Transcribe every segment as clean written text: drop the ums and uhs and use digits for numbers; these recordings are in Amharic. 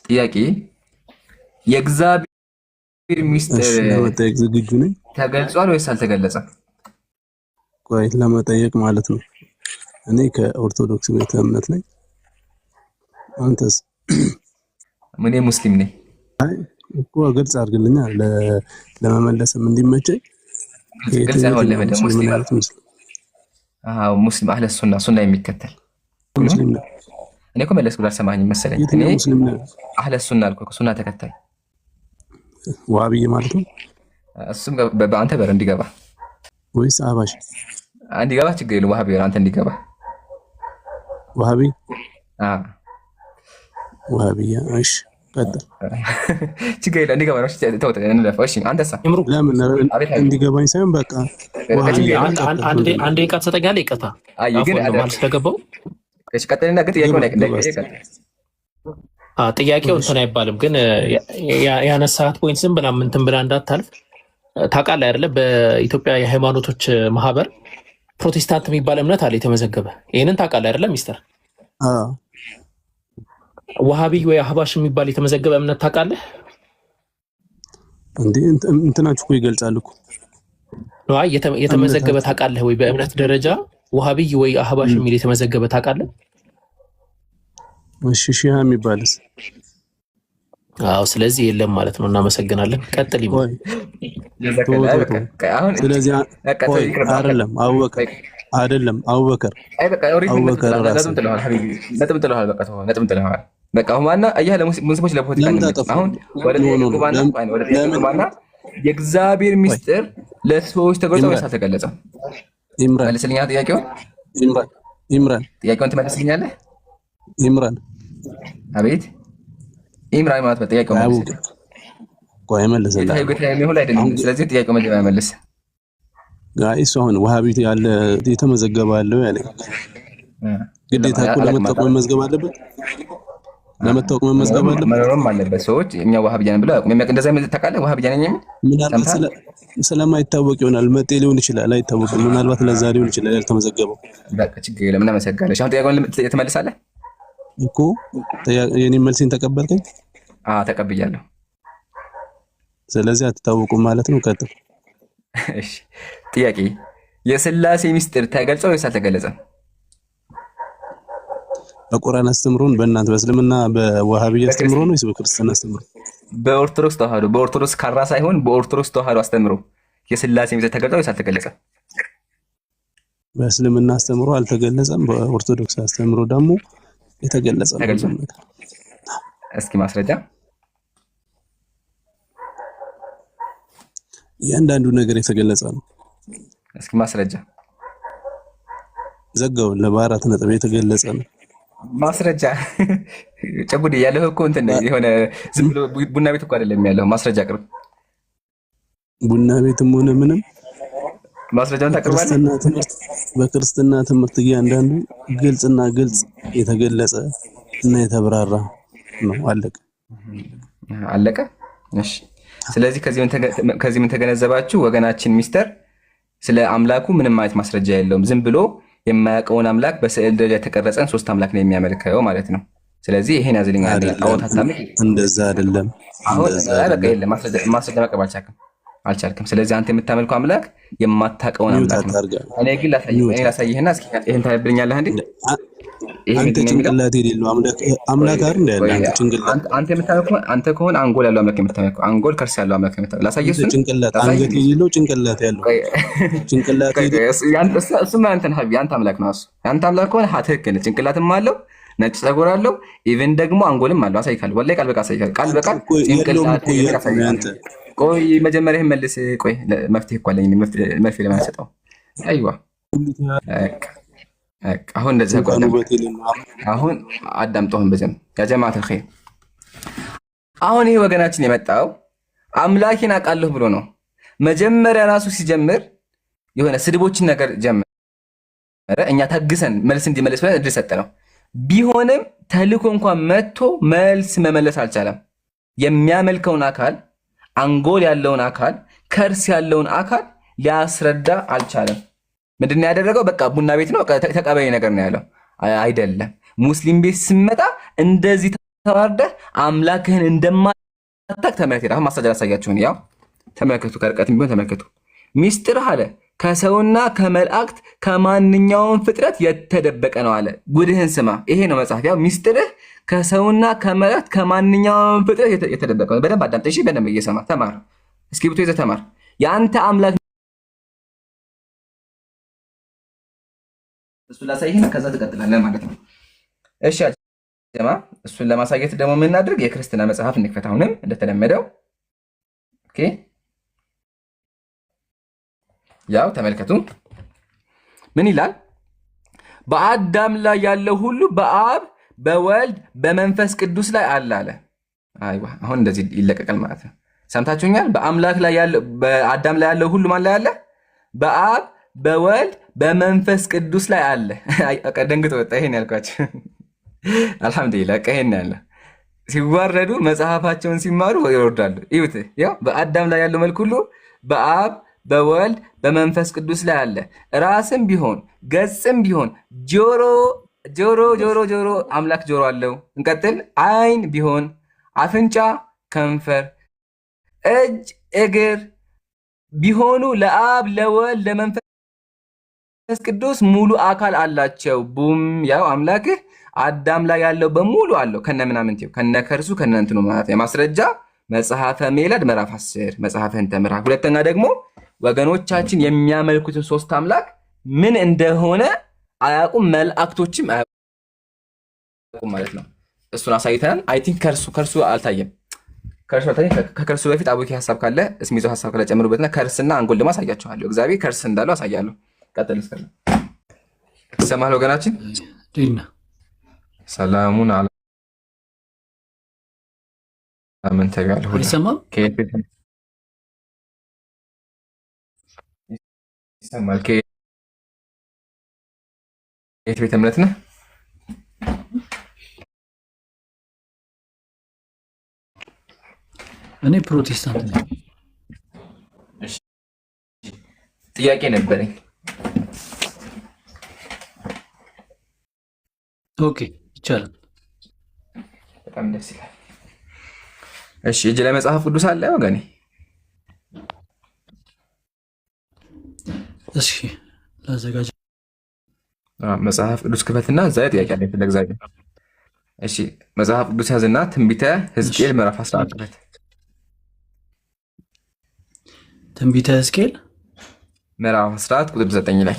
ጥያቄ የእግዚአብሔር ሚስጥር ለመጠየቅ ዝግጁ ነኝ። ተገልጿል ወይስ አልተገለጸም? ቆይ ለመጠየቅ ማለት ነው። እኔ ከኦርቶዶክስ ቤተ እምነት ነኝ። አንተስ? እኔ ሙስሊም ነኝ። አይ እኮ ግልጽ አድርግልኛ ለመመለስም እንዲመቸኝ። ግልጽ አይሆን ለምን ሙስሊም ማለት ሙስሊም? አዎ ሙስሊም አህለ ሱና የሚከተል ሙስሊም ነው። እኔ እኮ መለስኩ አልሰማኸኝም መሰለኝ። እኔ ሙስሊም ነኝ አህለ ሱና አልኩ። ሱና ተከታይ ዋሃብዬ ማለት ነው። እሱም በአንተ በር እንዲገባ ወይስ አባሽ እንዲገባ ችግር የለውም። ዋሃቢ አንተ እንዲገባ ዋሃቢ ዋሃቢያ እሺ ቀጥል። ችግር የለውም እንዲገባ ነው። ተውት እንለፈው። እሺ አንተሳ ለምን እንዲገባኝ ሳይሆን በቃ አንዴ ቃል ሰጠኛለህ። ይቀጣ አይ ግን ማለት ተገባው። እሺ ቀጥልና ግን ጥያቄው ላይ ጥያቄው እንትን አይባልም። ግን ያነሳት ፖይንት ዝም ብላ እንትን ብላ እንዳታልፍ ታውቃለህ አይደለ? በኢትዮጵያ የሃይማኖቶች ማህበር ፕሮቴስታንት የሚባል እምነት አለ የተመዘገበ። ይሄንን ታውቃለህ አይደለ ሚስተር? ዋሃቢ ወይ አህባሽ የሚባል የተመዘገበ እምነት ታውቃለህ እንዴ? እንትናችሁ እኮ ይገልጻል እኮ ነው። አይ የተመዘገበ ታውቃለህ ወይ? በእምነት ደረጃ ዋሃቢ ወይ አህባሽ የሚል የተመዘገበ ታውቃለህ? እሺ ሺሃ የሚባልስ? አዎ ስለዚህ የለም ማለት ነው። እናመሰግናለን። ቀጥል ይባል። ስለዚህ አይደለም አቡበከር አይደለም አቡበከር አይ በቃ ኦሪጂናል ነጥብ ጥለዋል ሀቢቢ ነጥብ ጥለዋል። በቃ ተው ነጥብ ጥለዋል። በቃ አሁን ማና አያህ ለሙስሊሞች ለፖለቲካ አሁን ወደ ቁርባና የእግዚአብሔር ሚስጥር ለሰዎች ተገልጾ ወይስ አልተገለጸም? ኢምራን መልስልኛ ጥያቄውን። ኢምራን ጥያቄውን ትመልስልኛለህ? ኢምራን አቤት ኢምራን ማለት በጥያቄው መልስ ቆይ መልሰላ አይደለም። ስለዚህ ጥያቄው መጀመሪያ መልስ። ጋይስ አሁን ዋሃቢት ያለ የተመዘገበ አለው ያለ ግዴታ እኮ ለመታወቅ መመዝገብ አለበት። ለመታወቅ መመዝገብ አለበት መኖርም አለበት። ሰዎች እኛ ዋሃቢያን ብለው አቁም የሚያውቅ እንደዛ ምን ታውቃለህ? ዋሃቢያን ነኝ ምናልባት ስለማይታወቅ ይሆናል። መጤ ሊሆን ይችላል፣ አይታወቅም። ምናልባት ለዛ ሊሆን ይችላል ያልተመዘገበው። በቃ ችግር የለም። እናመሰግናለን። አሁን ጥያቄውን ትመልሳለህ እኮ የኔ መልስን ተቀበልከኝ? ተቀብያለሁ። ስለዚህ አትታወቁም ማለት ነው። ቀጥል። እሺ ጥያቄ የሥላሴ ሚስጥር ተገልጾ ወይስ አልተገለጸም? በቁርአን አስተምሮን በእናንተ በእስልምና በዋሃቢያ አስተምሮን ወይስ በክርስቲያና አስተምሮ? በኦርቶዶክስ ተዋህዶ በኦርቶዶክስ ካራ ሳይሆን በኦርቶዶክስ ተዋህዶ አስተምሮ የሥላሴ ሚስጥር ተገልጾ ወይስ አልተገለጸም? በእስልምና አስተምሮ አልተገለጸም። በኦርቶዶክስ አስተምሮ ደግሞ የተገለጸ ነው። እስኪ ማስረጃ። እያንዳንዱ ነገር የተገለጸ ነው። እስኪ ማስረጃ። ዘጋው ለባራት ነጥብ የተገለጸ ነው። ማስረጃ ጨቡድ ያለው እኮ እንትን የሆነ ዝም ብሎ ቡና ቤት እኮ አይደለም ያለው። ማስረጃ ቅርብ ቡና ቤትም ሆነ ምንም ማስረጃውን ታቀርባለህ። በክርስትና ትምህርት እያንዳንዱ ግልጽና ግልጽ የተገለጸ እና የተብራራ ነው። አለቀ። እሺ ስለዚህ ከዚህ ምን ተገነዘባችሁ? ወገናችን ሚስተር ስለ አምላኩ ምንም አይነት ማስረጃ የለውም። ዝም ብሎ የማያውቀውን አምላክ በስዕል ደረጃ የተቀረጸን 3 አምላክ ነው የሚያመልከው ማለት ነው። ስለዚህ ይሄን ያዝልኝ አንዴ። እንደዛ አይደለም። አሁን በቃ የለም ማስረጃ ማቅረብ አልቻልክም። ስለዚህ አንተ የምታመልከው አምላክ የማታውቀውን አምላክ ነው። እኔ ግን ላሳይህና እስኪ ይሄን ታነብልኛለህ እንዴ? አንተ ጭንቅላት የሌለው አምላክ አይደል እንዳለ አንተ ጭንቅላት አንተ የምታመልከው አንተ ከሆነ አንጎል ያለው አምላክ የምታመልከው አንጎል ከርስ ያለው አምላክ የምታመልከው ላሳይህ። እሱን ጭንቅላት አንገት የሌለው ጭንቅላት ያለው ጭንቅላት እሱማ አንተን ሀቢ አንተ አምላክ ነው። እሱ አንተ አምላክ ከሆነ ትክክል። ጭንቅላትም አለው ነጭ ፀጉር አለው ኢቭን ደግሞ አንጎልም አለው። አሳይካለሁ ወላሂ ቃል በቃ አሳይካለሁ። ቃል በቃ ጭንቅላት ያሳይካለሁ። ቆይ መጀመሪያ መልስ። ቆይ መፍትሄ እኮ አለኝ። መፍትሄ ለማን ሰጠው? አይዋ አሁን እንደዚህ አሁን አዳምጠውን በጀም ያ ጀማዓት الخير። አሁን ይሄ ወገናችን የመጣው አምላኬን አውቃለሁ ብሎ ነው። መጀመሪያ ራሱ ሲጀምር የሆነ ስድቦችን ነገር ጀመረ። እኛ ታግሰን መልስ እንዲመለስ ብለን እድል ሰጠነው። ቢሆንም ተልኮ እንኳን መጥቶ መልስ መመለስ አልቻለም። የሚያመልከውን አካል አንጎል ያለውን አካል ከርስ ያለውን አካል ሊያስረዳ አልቻለም። ምንድነው ያደረገው? በቃ ቡና ቤት ነው ተቀበይ ነገር ነው ያለው። አይደለም ሙስሊም ቤት ስመጣ እንደዚህ ተዋርደህ አምላክህን እንደማታውቅ ተመልከት። አሁን ማሳጃ ላሳያችሁን፣ ያው ተመልከቱ፣ ከርቀትም ቢሆን ተመልከቱ። ሚስጥርህ አለ ከሰውና ከመላእክት ከማንኛውም ፍጥረት የተደበቀ ነው አለ። ጉድህን ስማ፣ ይሄ ነው መጽሐፍ። ያው ሚስጥርህ ከሰውና ከመላእክት ከማንኛውም ፍጥረት የተደበቀ ነው። በደንብ አዳምጥ እሺ፣ በደንብ እየሰማ ተማር። እስክሪብቶ ይዘህ ተማር። የአንተ አምላክ እሱን ላሳይህና ከዛ ትቀጥላለህ ማለት ነው። እሺ ጀማ፣ እሱን ለማሳየት ደግሞ የምናድርግ የክርስትና መጽሐፍ እንክፈት። አሁንም እንደተለመደው ኦኬ። ያው ተመልከቱ ምን ይላል? በአዳም ላይ ያለው ሁሉ በአብ በወልድ በመንፈስ ቅዱስ ላይ አለ አለ። አይዋ አሁን እንደዚህ ይለቀቃል ማለት ነው። ሰምታችሁኛል? በአምላክ ላይ ያለው በአዳም ላይ ያለው ሁሉ ማን ላይ አለ? በአብ በወልድ በመንፈስ ቅዱስ ላይ አለ። ደንግጦ ወጣ። ይሄን ያልኳቸው አልሐምዱሊላህ። ይሄን ያለ ሲዋረዱ መጽሐፋቸውን ሲማሩ ይወርዳሉ። ይሁት ያው በአዳም ላይ ያለው መልክ ሁሉ በአብ በወልድ በመንፈስ ቅዱስ ላይ አለ። ራስም ቢሆን ገጽም ቢሆን ጆሮ ጆሮ ጆሮ ጆሮ አምላክ ጆሮ አለው። እንቀጥል። አይን ቢሆን አፍንጫ፣ ከንፈር፣ እጅ፣ እግር ቢሆኑ ለአብ ለወልድ ለመንፈስ ቅዱስ ሙሉ አካል አላቸው። ቡም ያው አምላክህ አዳም ላይ ያለው በሙሉ አለው ከነ ምናምንቴው ከነ ከርሱ ከነ እንትኑ ማለት ነው። ማስረጃ መጽሐፈ ሜለድ ምዕራፍ 10 መጽሐፍህን ተምራ። ሁለተኛ ደግሞ ወገኖቻችን የሚያመልኩትን ሶስት አምላክ ምን እንደሆነ አያውቁም፣ መላእክቶችም አያውቁም ማለት ነው። እሱን አሳይተናል። አይ ቲንክ ከርሱ አልታየም። ከከርሱ በፊት አቡኪ ሀሳብ ካለ እስሚዞ ሀሳብ ካለ ጨምሩበትና ከርስና አንጎል ደግሞ አሳያችኋለሁ። እግዚአብሔር ከርስ እንዳለው አሳያለሁ። ቀጥል። ይሰማል ወገናችን? ሰላሙን አለ ምን ተጋል ሁሉ ይሰማል? ይሰማል? ከየት ቤተ እምነት ነህ? እኔ ፕሮቴስታንት ነኝ። እሺ ጥያቄ ነበረኝ። ኦኬ ይቻላል። በጣም ደስ ይላል። እሺ እጅ ላይ መጽሐፍ ቅዱስ አለ ወገኔ? እሺ ላዘጋጅ። መጽሐፍ ቅዱስ ክፈትና እዛ ጥያቄ አለኝ ለእግዚአብሔር። እሺ መጽሐፍ ቅዱስ ያዝና ትንቢተ ሕዝቅኤል ምዕራፍ 14 ትንቢተ ሕዝቅኤል ምዕራፍ 14 ቁጥር 9 ላይ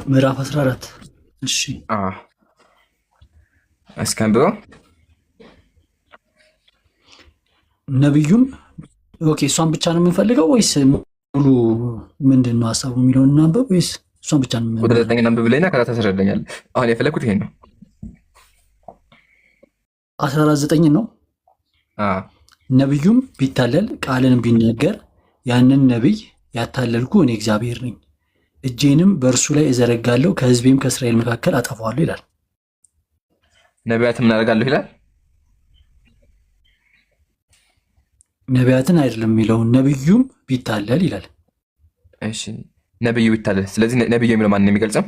ምዕራፍ 14 እሺ እስከንብሮ ነብዩም ኦኬ። እሷን ብቻ ነው የምንፈልገው ወይስ ሙሉ ምንድን ነው ሀሳቡ የሚለውን እናንበብ ወይስ እሷን ብቻ ነው? ቁጥር 9 እናንብብ ብለኝና ከዛ ታስረዳኛለህ። አሁን የፈለኩት ይሄን ነው። 14:9 ነው። ነብዩም ቢታለል ቃልን ቢናገር ያንን ነቢይ ያታለልኩ እኔ እግዚአብሔር ነኝ፣ እጄንም በእርሱ ላይ እዘረጋለሁ፣ ከሕዝቤም ከእስራኤል መካከል አጠፋዋለሁ ይላል። ነቢያትን ምን አደርጋለሁ ይላል? ነቢያትን አይደለም የሚለው ነብዩም ቢታለል ይላል። እሺ ነብዩ ቢታለል፣ ስለዚህ ነብዩ የሚለው ማን ነው የሚገልጸው?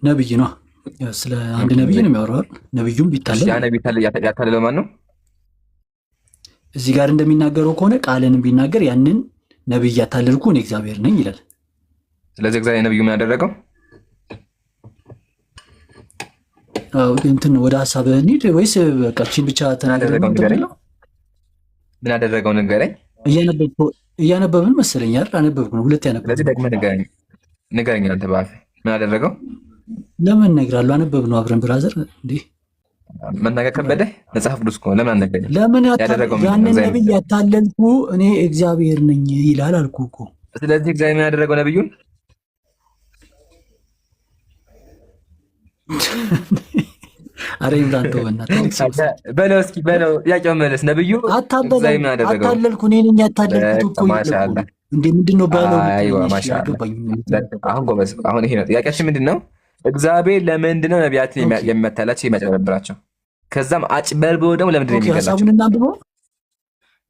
ነብይ ነው። ስለ አንድ ነብይ ነው የሚያወራው። ነብዩም ቢታለል፣ ያ ነብይ ያታለለው ማን ነው? እዚህ ጋር እንደሚናገረው ከሆነ ቃልን ቢናገር ያንን ነብይ ያታለልኩ እኔ እግዚአብሔር ነኝ ይላል። ስለዚህ እግዚአብሔር ነብዩ ምን ያደረገው? እንትን ወደ ሀሳብ እንሂድ ወይስ በቃ እቺን ብቻ ተናገረው? ምን ያደረገው ንገረኝ። እያነበብን መሰለኝ አይደል? አነበብኩ ነው። ሁለት ያነበብኩ። ስለዚህ ደግመህ ንገረኝ አንተ በአፍ ምን ያደረገው? ለምን እነግራለሁ? አነበብነው አብረን ብራዘር። እንዴ መናገር ከበደህ? መጽሐፍ ቅዱስ እኮ ለምን አልነገረኝም? ለምን ያንን ነብይ ያታለልኩ እኔ እግዚአብሔር ነኝ ይላል አልኩ እኮ። ስለዚህ እግዚአብሔር ምን ያደረገው ነብዩን? አረ ይምራን ተወና በለው እስኪ በለው ጥያቄውን መለስ። ነብዩ እግዚአብሔር ምን ያደረገው? አታለልኩ እኔ ነኝ ያታለልኩት እኮ ማሻአላ። እንዴ ምንድነው ባለው? አይዋ ማሻአላ። አሁን ጎበዝ። አሁን ይሄ ነው ጥያቄያችን። ምንድነው እግዚአብሔር ለምንድነው ነቢያትን የሚያታላቸው የሚያጭበረብራቸው? ከዛም አጭበርብሮ ደግሞ ለምንድነው የሚገላቸው? ሀሳቡን እናንብበው።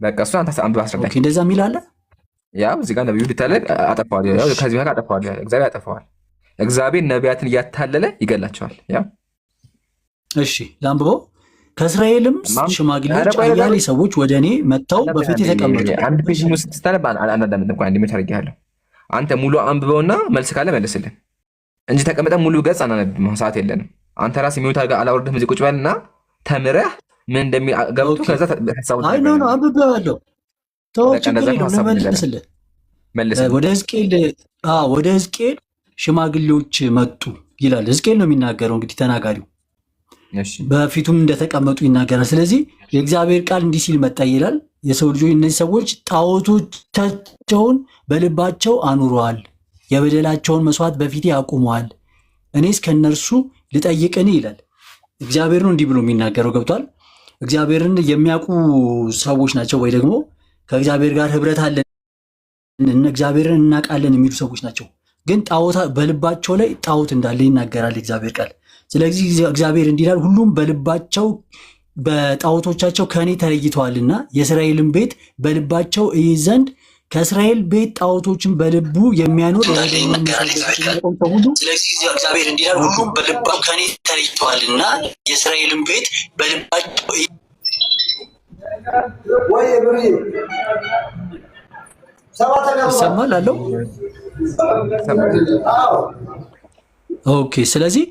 በቃ እሱ አንተ አንብበህ አስረዳኝ። ኦኬ እንደዛ የሚል አለ። ያው እዚህ ጋር ነብዩ ቢታለል አጠፋዋለሁ፣ ያው ከዚህ በኋላ አጠፋዋለሁ፣ እግዚአብሔር አጠፋዋል። እግዚአብሔር ነቢያትን እያታለለ ይገላቸዋል። ያ እሺ ላንብበው። ከእስራኤልም ሽማግሌዎች አያሌ ሰዎች ወደ እኔ መጥተው በፊት የተቀመጡ። አንድ ፔጅ ሙሉ ስትታነብ አንዳንድ አንድ ሜት አድርጌሃለሁ። አንተ ሙሉ አንብበውና መልስ ካለ መልስልን እንጂ ተቀምጠን ሙሉ ገጽ አናነብም፣ ሰዓት የለንም። አንተ ራስህ የሚወጣ ጋር አላወርድህም። እዚህ ቁጭ በልና ተምረህ ምን እንደሚገብቱ ከዛ ተሳውት አይ ኖ አንብቤዋለሁ። ተው ችግር የለውም መልስልህ። ወደ ሕዝቅኤል ሽማግሌዎች መጡ ይላል። ሕዝቅኤል ነው የሚናገረው እንግዲህ ተናጋሪው በፊቱም እንደተቀመጡ ይናገራል። ስለዚህ የእግዚአብሔር ቃል እንዲህ ሲል መጣ ይላል። የሰው ልጆች እነዚህ ሰዎች ጣዖቶቻቸውን በልባቸው አኑረዋል፣ የበደላቸውን መስዋዕት በፊቴ አቁመዋል፣ እኔስ ከእነርሱ ልጠይቅን ይላል። እግዚአብሔር ነው እንዲህ ብሎ የሚናገረው። ገብቷል? እግዚአብሔርን የሚያውቁ ሰዎች ናቸው፣ ወይ ደግሞ ከእግዚአብሔር ጋር ህብረት አለን እግዚአብሔርን እናውቃለን የሚሉ ሰዎች ናቸው። ግን በልባቸው ላይ ጣዖት እንዳለ ይናገራል እግዚአብሔር ቃል። ስለዚህ እግዚአብሔር እንዲህ ይላል፣ ሁሉም በልባቸው በጣዖቶቻቸው ከእኔ ተለይተዋልና የእስራኤልን ቤት በልባቸው እይዝ ዘንድ ከእስራኤል ቤት ጣዖቶችን በልቡ የሚያኖር ሁሉ ስለዚህ እግዚአብሔር እንዲህ ይላል፣ ሁሉም በልባቸው ከእኔ ተለይተዋልና የእስራኤልን ቤት በልባቸው ይሰማል አለው። ኦኬ ስለዚህ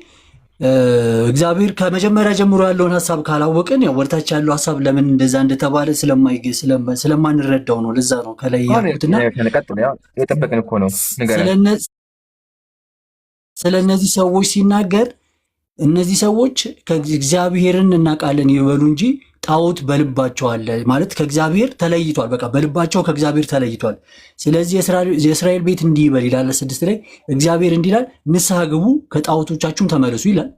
እግዚአብሔር ከመጀመሪያ ጀምሮ ያለውን ሀሳብ ካላወቅን ያው ወርታች ያለው ሀሳብ ለምን እንደዛ እንደተባለ ስለማንረዳው ነው። ለዛ ነው ከላይ ያልኩትና ስለነዚህ ሰዎች ሲናገር እነዚህ ሰዎች ከእግዚአብሔርን እናውቃለን ይበሉ እንጂ ጣዖት በልባቸው አለ ማለት ከእግዚአብሔር ተለይቷል። በቃ በልባቸው ከእግዚአብሔር ተለይቷል። ስለዚህ የእስራኤል ቤት እንዲህ ይበል ይላል 6 ላይ እግዚአብሔር እንዲህ ይላል፣ ንስሐ ግቡ ከጣዖቶቻችሁም ተመለሱ ይላል፣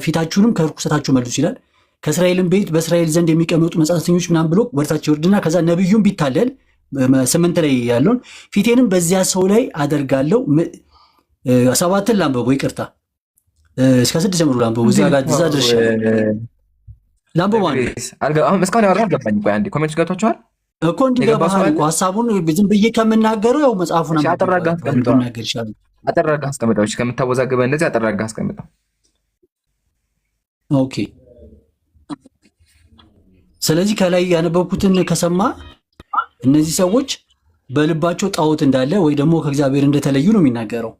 ፊታችሁንም ከርኩሰታችሁ መልሱ ይላል። ከእስራኤልም ቤት በእስራኤል ዘንድ የሚቀመጡ መጻተኞች ምናምን ብሎ ወርታቸው ይወርድና ከዛ ነብዩም ቢታለል 8 ላይ ያለውን ፊቴንም በዚያ ሰው ላይ አደርጋለሁ። 7 ላንብበው፣ ይቅርታ እስከ 6 ጀምሮ ላንብበው። እዚያ ጋር እዛ ድረስ እስካሁን ያወራህ አልገባኝ። ቆይ አንዴ ኮሜንት ገብቷችኋል እኮ እንዲገባህ እኮ ሀሳቡን ዝም ብዬ ከምናገረው ያው መጽሐፉን አጠራጋ አስቀምጠው። ከምታወዛግበህ እንደዚህ አጠራጋ አስቀምጠው። ኦኬ ስለዚህ ከላይ ያነበብኩትን ከሰማ እነዚህ ሰዎች በልባቸው ጣዖት እንዳለ ወይ ደግሞ ከእግዚአብሔር እንደተለዩ ነው የሚናገረው።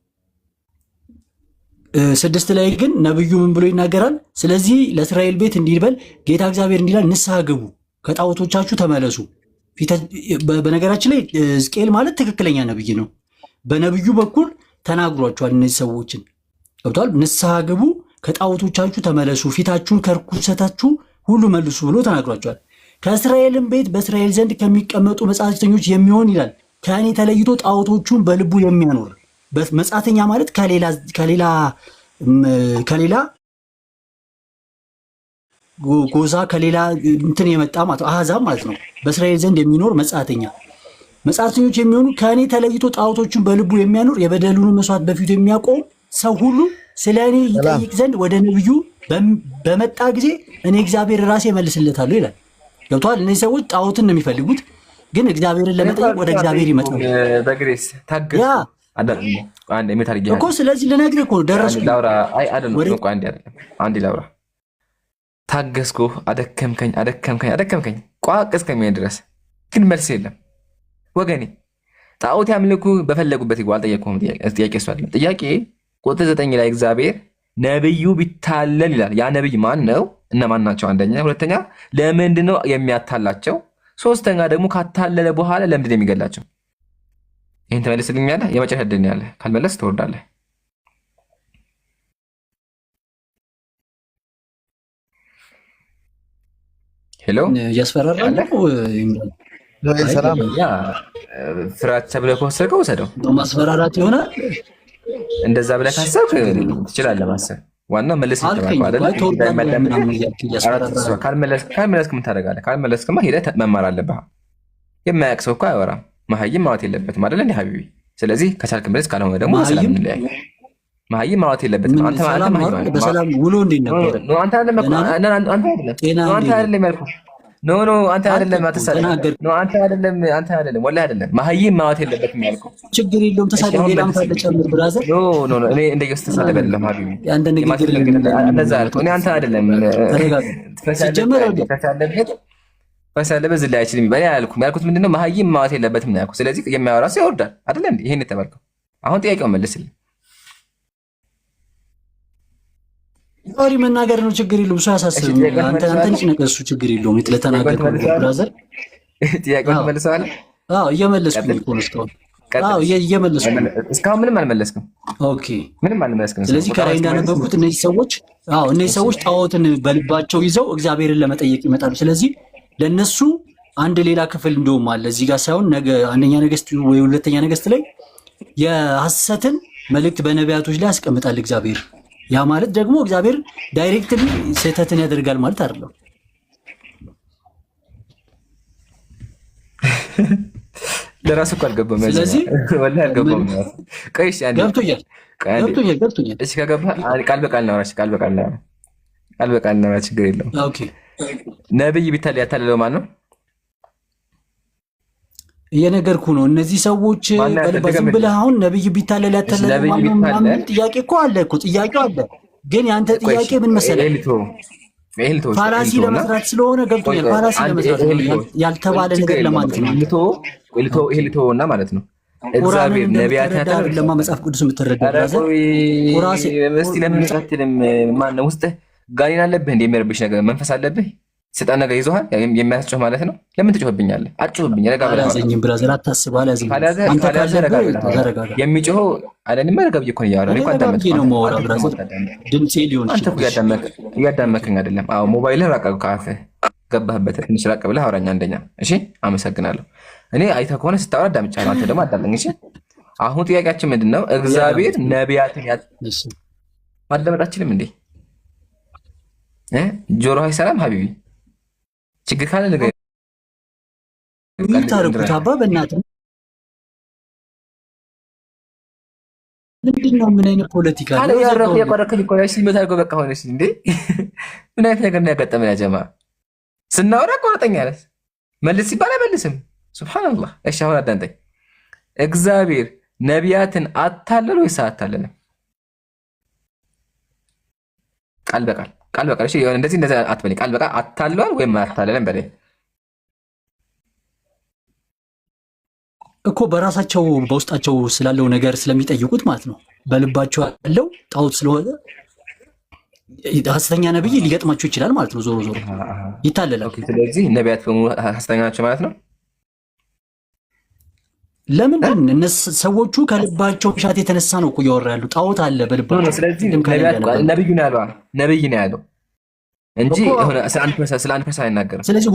6 ላይ ግን ነብዩ ምን ብሎ ይናገራል? ስለዚህ ለእስራኤል ቤት እንዲህ ይበል ጌታ እግዚአብሔር እንዲህ ይላል፣ ንስሐ ግቡ ከጣዖቶቻችሁ ተመለሱ። በነገራችን ላይ ሕዝቅኤል ማለት ትክክለኛ ነብይ ነው። በነብዩ በኩል ተናግሯቸዋል። እነዚህ ሰዎችን ገብቷል። ንስሐ ግቡ ከጣዖቶቻችሁ ተመለሱ፣ ፊታችሁን ከርኩሰታችሁ ሁሉ መልሱ ብሎ ተናግሯቸዋል። ከእስራኤልም ቤት በእስራኤል ዘንድ ከሚቀመጡ መጻተኞች የሚሆን ይላል ከእኔ ተለይቶ ጣዖቶቹን በልቡ የሚያኖር መጻተኛ ማለት ከሌላ ጎዛ ከሌላ እንትን የመጣ ማለት አሕዛብ ማለት ነው። በእስራኤል ዘንድ የሚኖር መጻተኞች የሚሆኑ ከእኔ ተለይቶ ጣዖቶቹን በልቡ የሚያኖር የበደሉን መስዋዕት በፊቱ የሚያቆም ሰው ሁሉ ስለ እኔ ይጠይቅ ዘንድ ወደ ነብዩ በመጣ ጊዜ እኔ እግዚአብሔር ራሴ እመልስለታለሁ ይላል። ገብቶሃል? እነዚህ ሰዎች ጣዖትን ነው የሚፈልጉት፣ ግን እግዚአብሔርን ለመጠየቅ ወደ እግዚአብሔር ይመጣሉ። በግሬስ ታገስ እኮ ስለዚህ ልነግርህ እኮ ደረስኩ። አንዴ ላውራ። ታገስኩ፣ አደከምከኝ ቋቅ እስከሚሆን ድረስ ግን መልስ የለም ወገኔ። ጣዖት ያምልኩ በፈለጉበት ይግቡ። አልጠየቅኩም። ጥያቄ እሱ አይደለም ጥያቄ። ቁጥር 9 ላይ እግዚአብሔር ነብዩ ቢታለል ይላል። ያ ነብይ ማን ነው? እነማን ናቸው? አንደኛ። ሁለተኛ ለምንድን ነው የሚያታላቸው? ሶስተኛ ደግሞ ካታለለ በኋላ ለምንድን ነው የሚገላቸው? ይህን ትመልስልኛለህ? የመጨረሻ ዕድል ነው ያለህ። ካልመለስ ትወርዳለህ። ሄሎ እያስፈራራለህ? ፍራቻ ብለህ ከወሰድከው ውሰደው። ማስፈራራት ይሆናል። እንደዛ ብለህ ካሰብክ ትችላለህ ማሰብ። ዋናው መልስ ይተባባል አይደል? ካልመለስክ ምን ታደርጋለህ? ካልመለስክማ ሄደህ መማር አለብህ። የማያውቅ ሰው እኮ አያወራም። መሀይም ማዋት የለበትም አይደል እንዴ ሀቢቢ? ስለዚህ ከቻልክ መልስ፣ ካልሆነ ደግሞ ሰላም እንለያይ። መሀይም ማዋት የለበትም። አንተ በሰላም ውሎ እንዴት ነበር? አንተ አይደለም ኖ አንተ አይደለም አትሳደብ። ኖ አንተ አይደለም ወላሂ አይደለም። መሀይም ማዋት የለበትም ያልኩህ። ችግር የለውም ተሳደብ። ሌላም ካለ ጨምር ብራዘር። ኖ እኔ እንደየስ ተሳደብ አይደለም ሀቢቢ። አንተ ንግግር እንደዛ ያልኩህ እኔ አንተ አይደለም። ሲጀመር ፈሳለበት ዝላይ አይችልም ይባል ያልኩህ። ያልኩት ምንድነው መሀይም ማዋት የለበትም ነው ያልኩህ። ስለዚህ የሚያወራ ሰው ይወርዳል አይደል እንዴ? ይሄን የተባልከው። አሁን ጥያቄውን መልስልኝ። ሶሪ መናገር ነው ችግር የለውም። እሱ አያሳስብም። አንተ ልጅ ነህ እሱ ችግር የለውም። ለተናገርከው ብራዘር ጥያቄውን ትመልሰዋለህ? አዎ እየመለስኩኝ እኮ ነው እስካሁን። አዎ እየመለስኩኝ እስካሁን ምንም አልመለስክም። ኦኬ ምንም አልመለስክም። ስለዚህ ከላይ እንዳነበብኩት እነዚህ ሰዎች ጣዖትን በልባቸው ይዘው እግዚአብሔርን ለመጠየቅ ይመጣሉ። ስለዚህ ለነሱ አንድ ሌላ ክፍል እንደውም አለ እዚህ ጋር ሳይሆን ነገ አንደኛ ነገሥት ወይ ሁለተኛ ነገሥት ላይ የሐሰትን መልእክት በነቢያቶች ላይ ያስቀምጣል እግዚአብሔር። ያ ማለት ደግሞ እግዚአብሔር ዳይሬክትሊ ስህተትን ያደርጋል ማለት አይደለም። ለራሱ እኮ አልገባም። ስለዚህ ወላሂ አልገባም። ቆይሽ አንዴ ገብቶኛል። እሺ ከገባህ ቃል በቃል ነው። ቃል በቃል ነው። ችግር የለውም። ኦኬ ነብይ ቢታል ያታለለው ማን ነው? እየነገርኩ ነው። እነዚህ ሰዎች ዝም ብለህ አሁን ነብይ ቢታለል ያታለለው ማን ነው? ጥያቄ እኮ አለ እኮ ጥያቄው አለ። ግን ያንተ ጥያቄ ምን መሰለህ? ፋላሲ ለመስራት ስለሆነ ገብቶኛል። ፋላሲ ለመስራት ያልተባለ ነገር ለማለት ነው። ይሄልቶና ማለት ነው። እግዚአብሔር ነቢያት ያታለለ ለማ መጽሐፍ ቅዱስ የምትረዳው ብራዘር ቁራሴ እስቲ ለምን ሳትልም ማን ነው ውስጥ ጋኔን አለብህ እንደ የሚያረብሽ ነገር መንፈስ አለብህ ስጣን ነገር ይዞሃል የሚያስጮህ ማለት ነው። ለምን ትጮህብኛለህ? አትጮህብኝ። ረጋ ብለህ አላዘኝም ብራዘር አታስብ። አላዘኝም አንተ ካለ ረጋ ብለህ የሚጮኸው አይደለም። ረጋ ብዬ እኮ ነው እያወራሁ እኮ አዳመጥኩ ነው የማወራው ብራዘር። ድምጼ ሊሆን አንተ እኮ እያዳመከኝ አይደለም። አዎ ሞባይልህ ራቅ ከአፍህ ገባህበት ትንሽ ራቅ ብለህ አውራኝ አንደኛ። እሺ አመሰግናለሁ። እኔ አይተህ ከሆነ ስታወራ አዳምጫለሁ። አንተ ደግሞ አዳምጠኝ። እሺ አሁን ጥያቄያችን ምንድን ነው? እግዚአብሔር ነቢያትን ማዳመጥ አትችልም እንዴ? ጆሮ አይሰራም ሀቢቢ? ችግር ካለ ነገር ታረቁት አባ በእናትህ ምንድን ነው? ምን አይነት ፖለቲካ ነው ያረኩ? የቆረከኝ ቆያሽ ሲመታ አድርጎ በቃ ሆነሽ እንዴ? ምን አይነት ነገር ነው ያጋጠመን? ያ ጀማ ስናወራ ቆረጠኛ አለስ መልስ ሲባል አይመልስም። ሱብሃንአላህ። እሺ አሁን አዳንጠኝ። እግዚአብሔር ነቢያትን አታለለ ወይስ አታለለም? ቃል በቃል እሺ እንደዚህ አትበለኝ። ቃል በቃል አታለዋል ወይም አታለለም በለኝ እኮ። በራሳቸው በውስጣቸው ስላለው ነገር ስለሚጠይቁት ማለት ነው። በልባቸው ያለው ጣዖት ስለሆነ ሐሰተኛ ነብይ ሊገጥማቸው ይችላል ማለት ነው። ዞሮ ይታለላል። ስለዚህ ነቢያት በሙሉ ሐሰተኛ ናቸው ማለት ነው። ለምንድን እነሱ ሰዎቹ ከልባቸው ሻት የተነሳ ነው እኮ እያወራ ያሉ። ጣዖት አለ በልባቸው። ስለዚህ ነብዩ ነው ያለው እንጂ ስለ አንድ ፐርሰን አይናገርም። ስለዚህ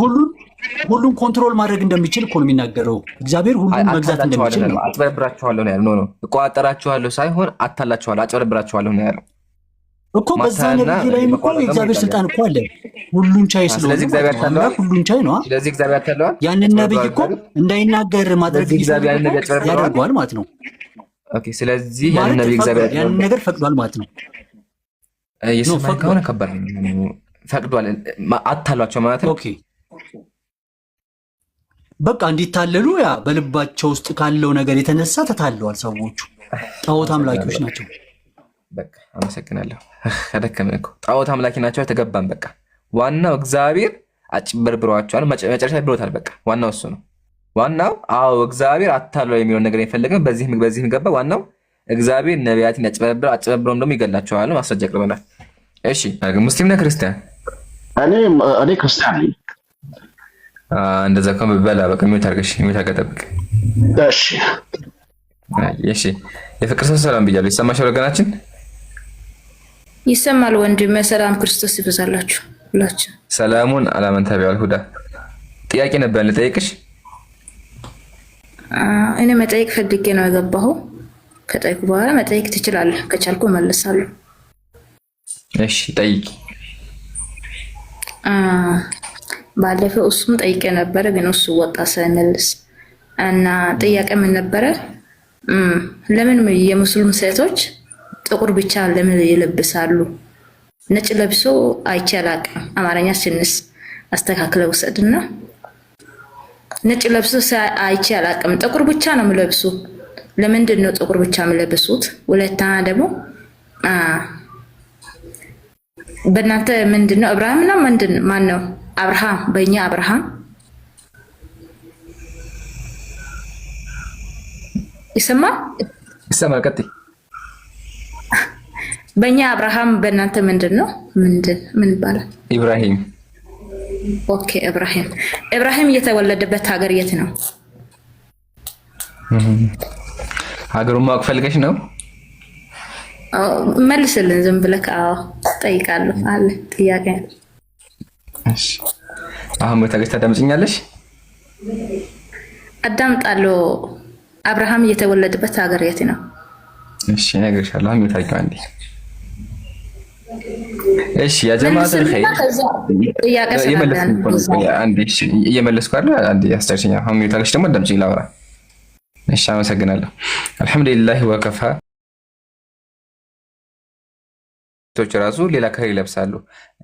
ሁሉን ኮንትሮል ማድረግ እንደሚችል እኮ ነው የሚናገረው። እግዚአብሔር ሁሉን መግዛት እንደሚችል ነው። አጭበረብራችኋለሁ ነው ያለው። እቆጣጠራችኋለሁ ሳይሆን አታላችኋለሁ፣ አጭበረብራችኋለሁ ነው ያለው እኮ። በዛ ነብይ ላይም እኮ የእግዚአብሔር ስልጣን እኮ አለ። ሁሉን ቻይ ስለሆነ ሁሉን ቻይ ነው። ስለዚህ እግዚአብሔር ያታለዋል። ያንን ነብይ እኮ እንዳይናገር ማድረግ ያደርገዋል ማለት ነው። ኦኬ ስለዚህ ያንን ነብይ እግዚአብሔር ያንን ነገር ፈቅዷል ማለት ነው። የሰማይ ከሆነ ከባድ ነው። ፈቅዷል አታሏቸው ማለት ነው። ኦኬ በቃ እንዲታለሉ ያ በልባቸው ውስጥ ካለው ነገር የተነሳ ተታለዋል። ሰዎቹ ጣዖት አምላኪዎች ናቸው። በቃ አመሰግናለሁ። ከደከመን እኮ ጣዖት አምላኪ ናቸው። ተገባን። በቃ ዋናው እግዚአብሔር አጭበርብሯቸዋል። መጨረሻ ብሎታል። በቃ ዋናው እሱ ነው። ዋናው አዎ እግዚአብሔር አታሏል የሚለውን ነገር የፈለገን በዚህ ገባ። ዋናው እግዚአብሔር ነቢያትን ያጭበረብራል፣ አጭበርብሮም ደግሞ ይገላቸዋል። ማስረጃ አቅርበናል። እሺ ሙስሊም ነህ ክርስቲያን? እኔ ክርስቲያን ነኝ። እንደዛ ከሆነ በላ በቃ ሚውት አድርገሽ ጠብቅ። እሺ የፍቅር ሰው ሰላም ብያለሁ። ይሰማሻል ወገናችን? ይሰማል ወንድሜ። ሰላም ክርስቶስ ይብዛላችሁ ሁላችሁ። ሰላሙን አላመን ተቢያል ሁዳ ጥያቄ ነበር ልጠይቅሽ። እኔ መጠየቅ ፈልጌ ነው የገባሁ። ከጠይቁ በኋላ መጠየቅ ትችላለህ። ከቻልኩ መልሳለሁ። እሺ ጠይቂ። ባለፈው እሱም ጠይቄ ነበረ፣ ግን እሱ ወጣ ሳይመልስ እና ጥያቄ ምን ነበረ? ለምን የሙስሊም ሴቶች ጥቁር ብቻ ለምን ይለብሳሉ? ነጭ ለብሶ አይቼ አላቅም። አማርኛ ስንስ አስተካክለ ውሰድና ነጭ ለብሶ አይቼ አላቅም። ጥቁር ብቻ ነው የሚለብሱ። ለምንድን ነው ጥቁር ብቻ የሚለብሱት? ሁለተኛ ደግሞ በእናንተ ምንድን ነው አብርሃም ነው ምንድን ማን ነው አብርሃም? በእኛ አብርሃም ይሰማል። ቀጥይ። በእኛ አብርሃም በእናንተ ምንድን ነው ምን ይባላል? ኢብራሂም። ኦኬ ኢብራሂም የተወለደበት ሀገር የት ነው? ሀገሩን ማወቅ ፈልገሽ ነው? መልስልን ዝም ብለህ። አዎ ጠይቃለሁ አለ ጥያቄ። እሺ አሁን በታገስ ታዳምጪኛለሽ? አዳምጣለሁ። አብርሃም የተወለደበት ሀገር የት ነው? እሺ እነግርሻለሁ። አሁን ታውቂው አንዴ። እሺ ያ ጀማዓተል ኸይር ጥያቄ እየመለስኩ አይደል? አንዴ አስተርሽኛ። አሁን ታገሽ ደግሞ አዳምጪኝ ላውራ። እሺ አመሰግናለሁ። አልሐምዱሊላህ ወከፋ ቶች ራሱ ሌላ ከለር ይለብሳሉ።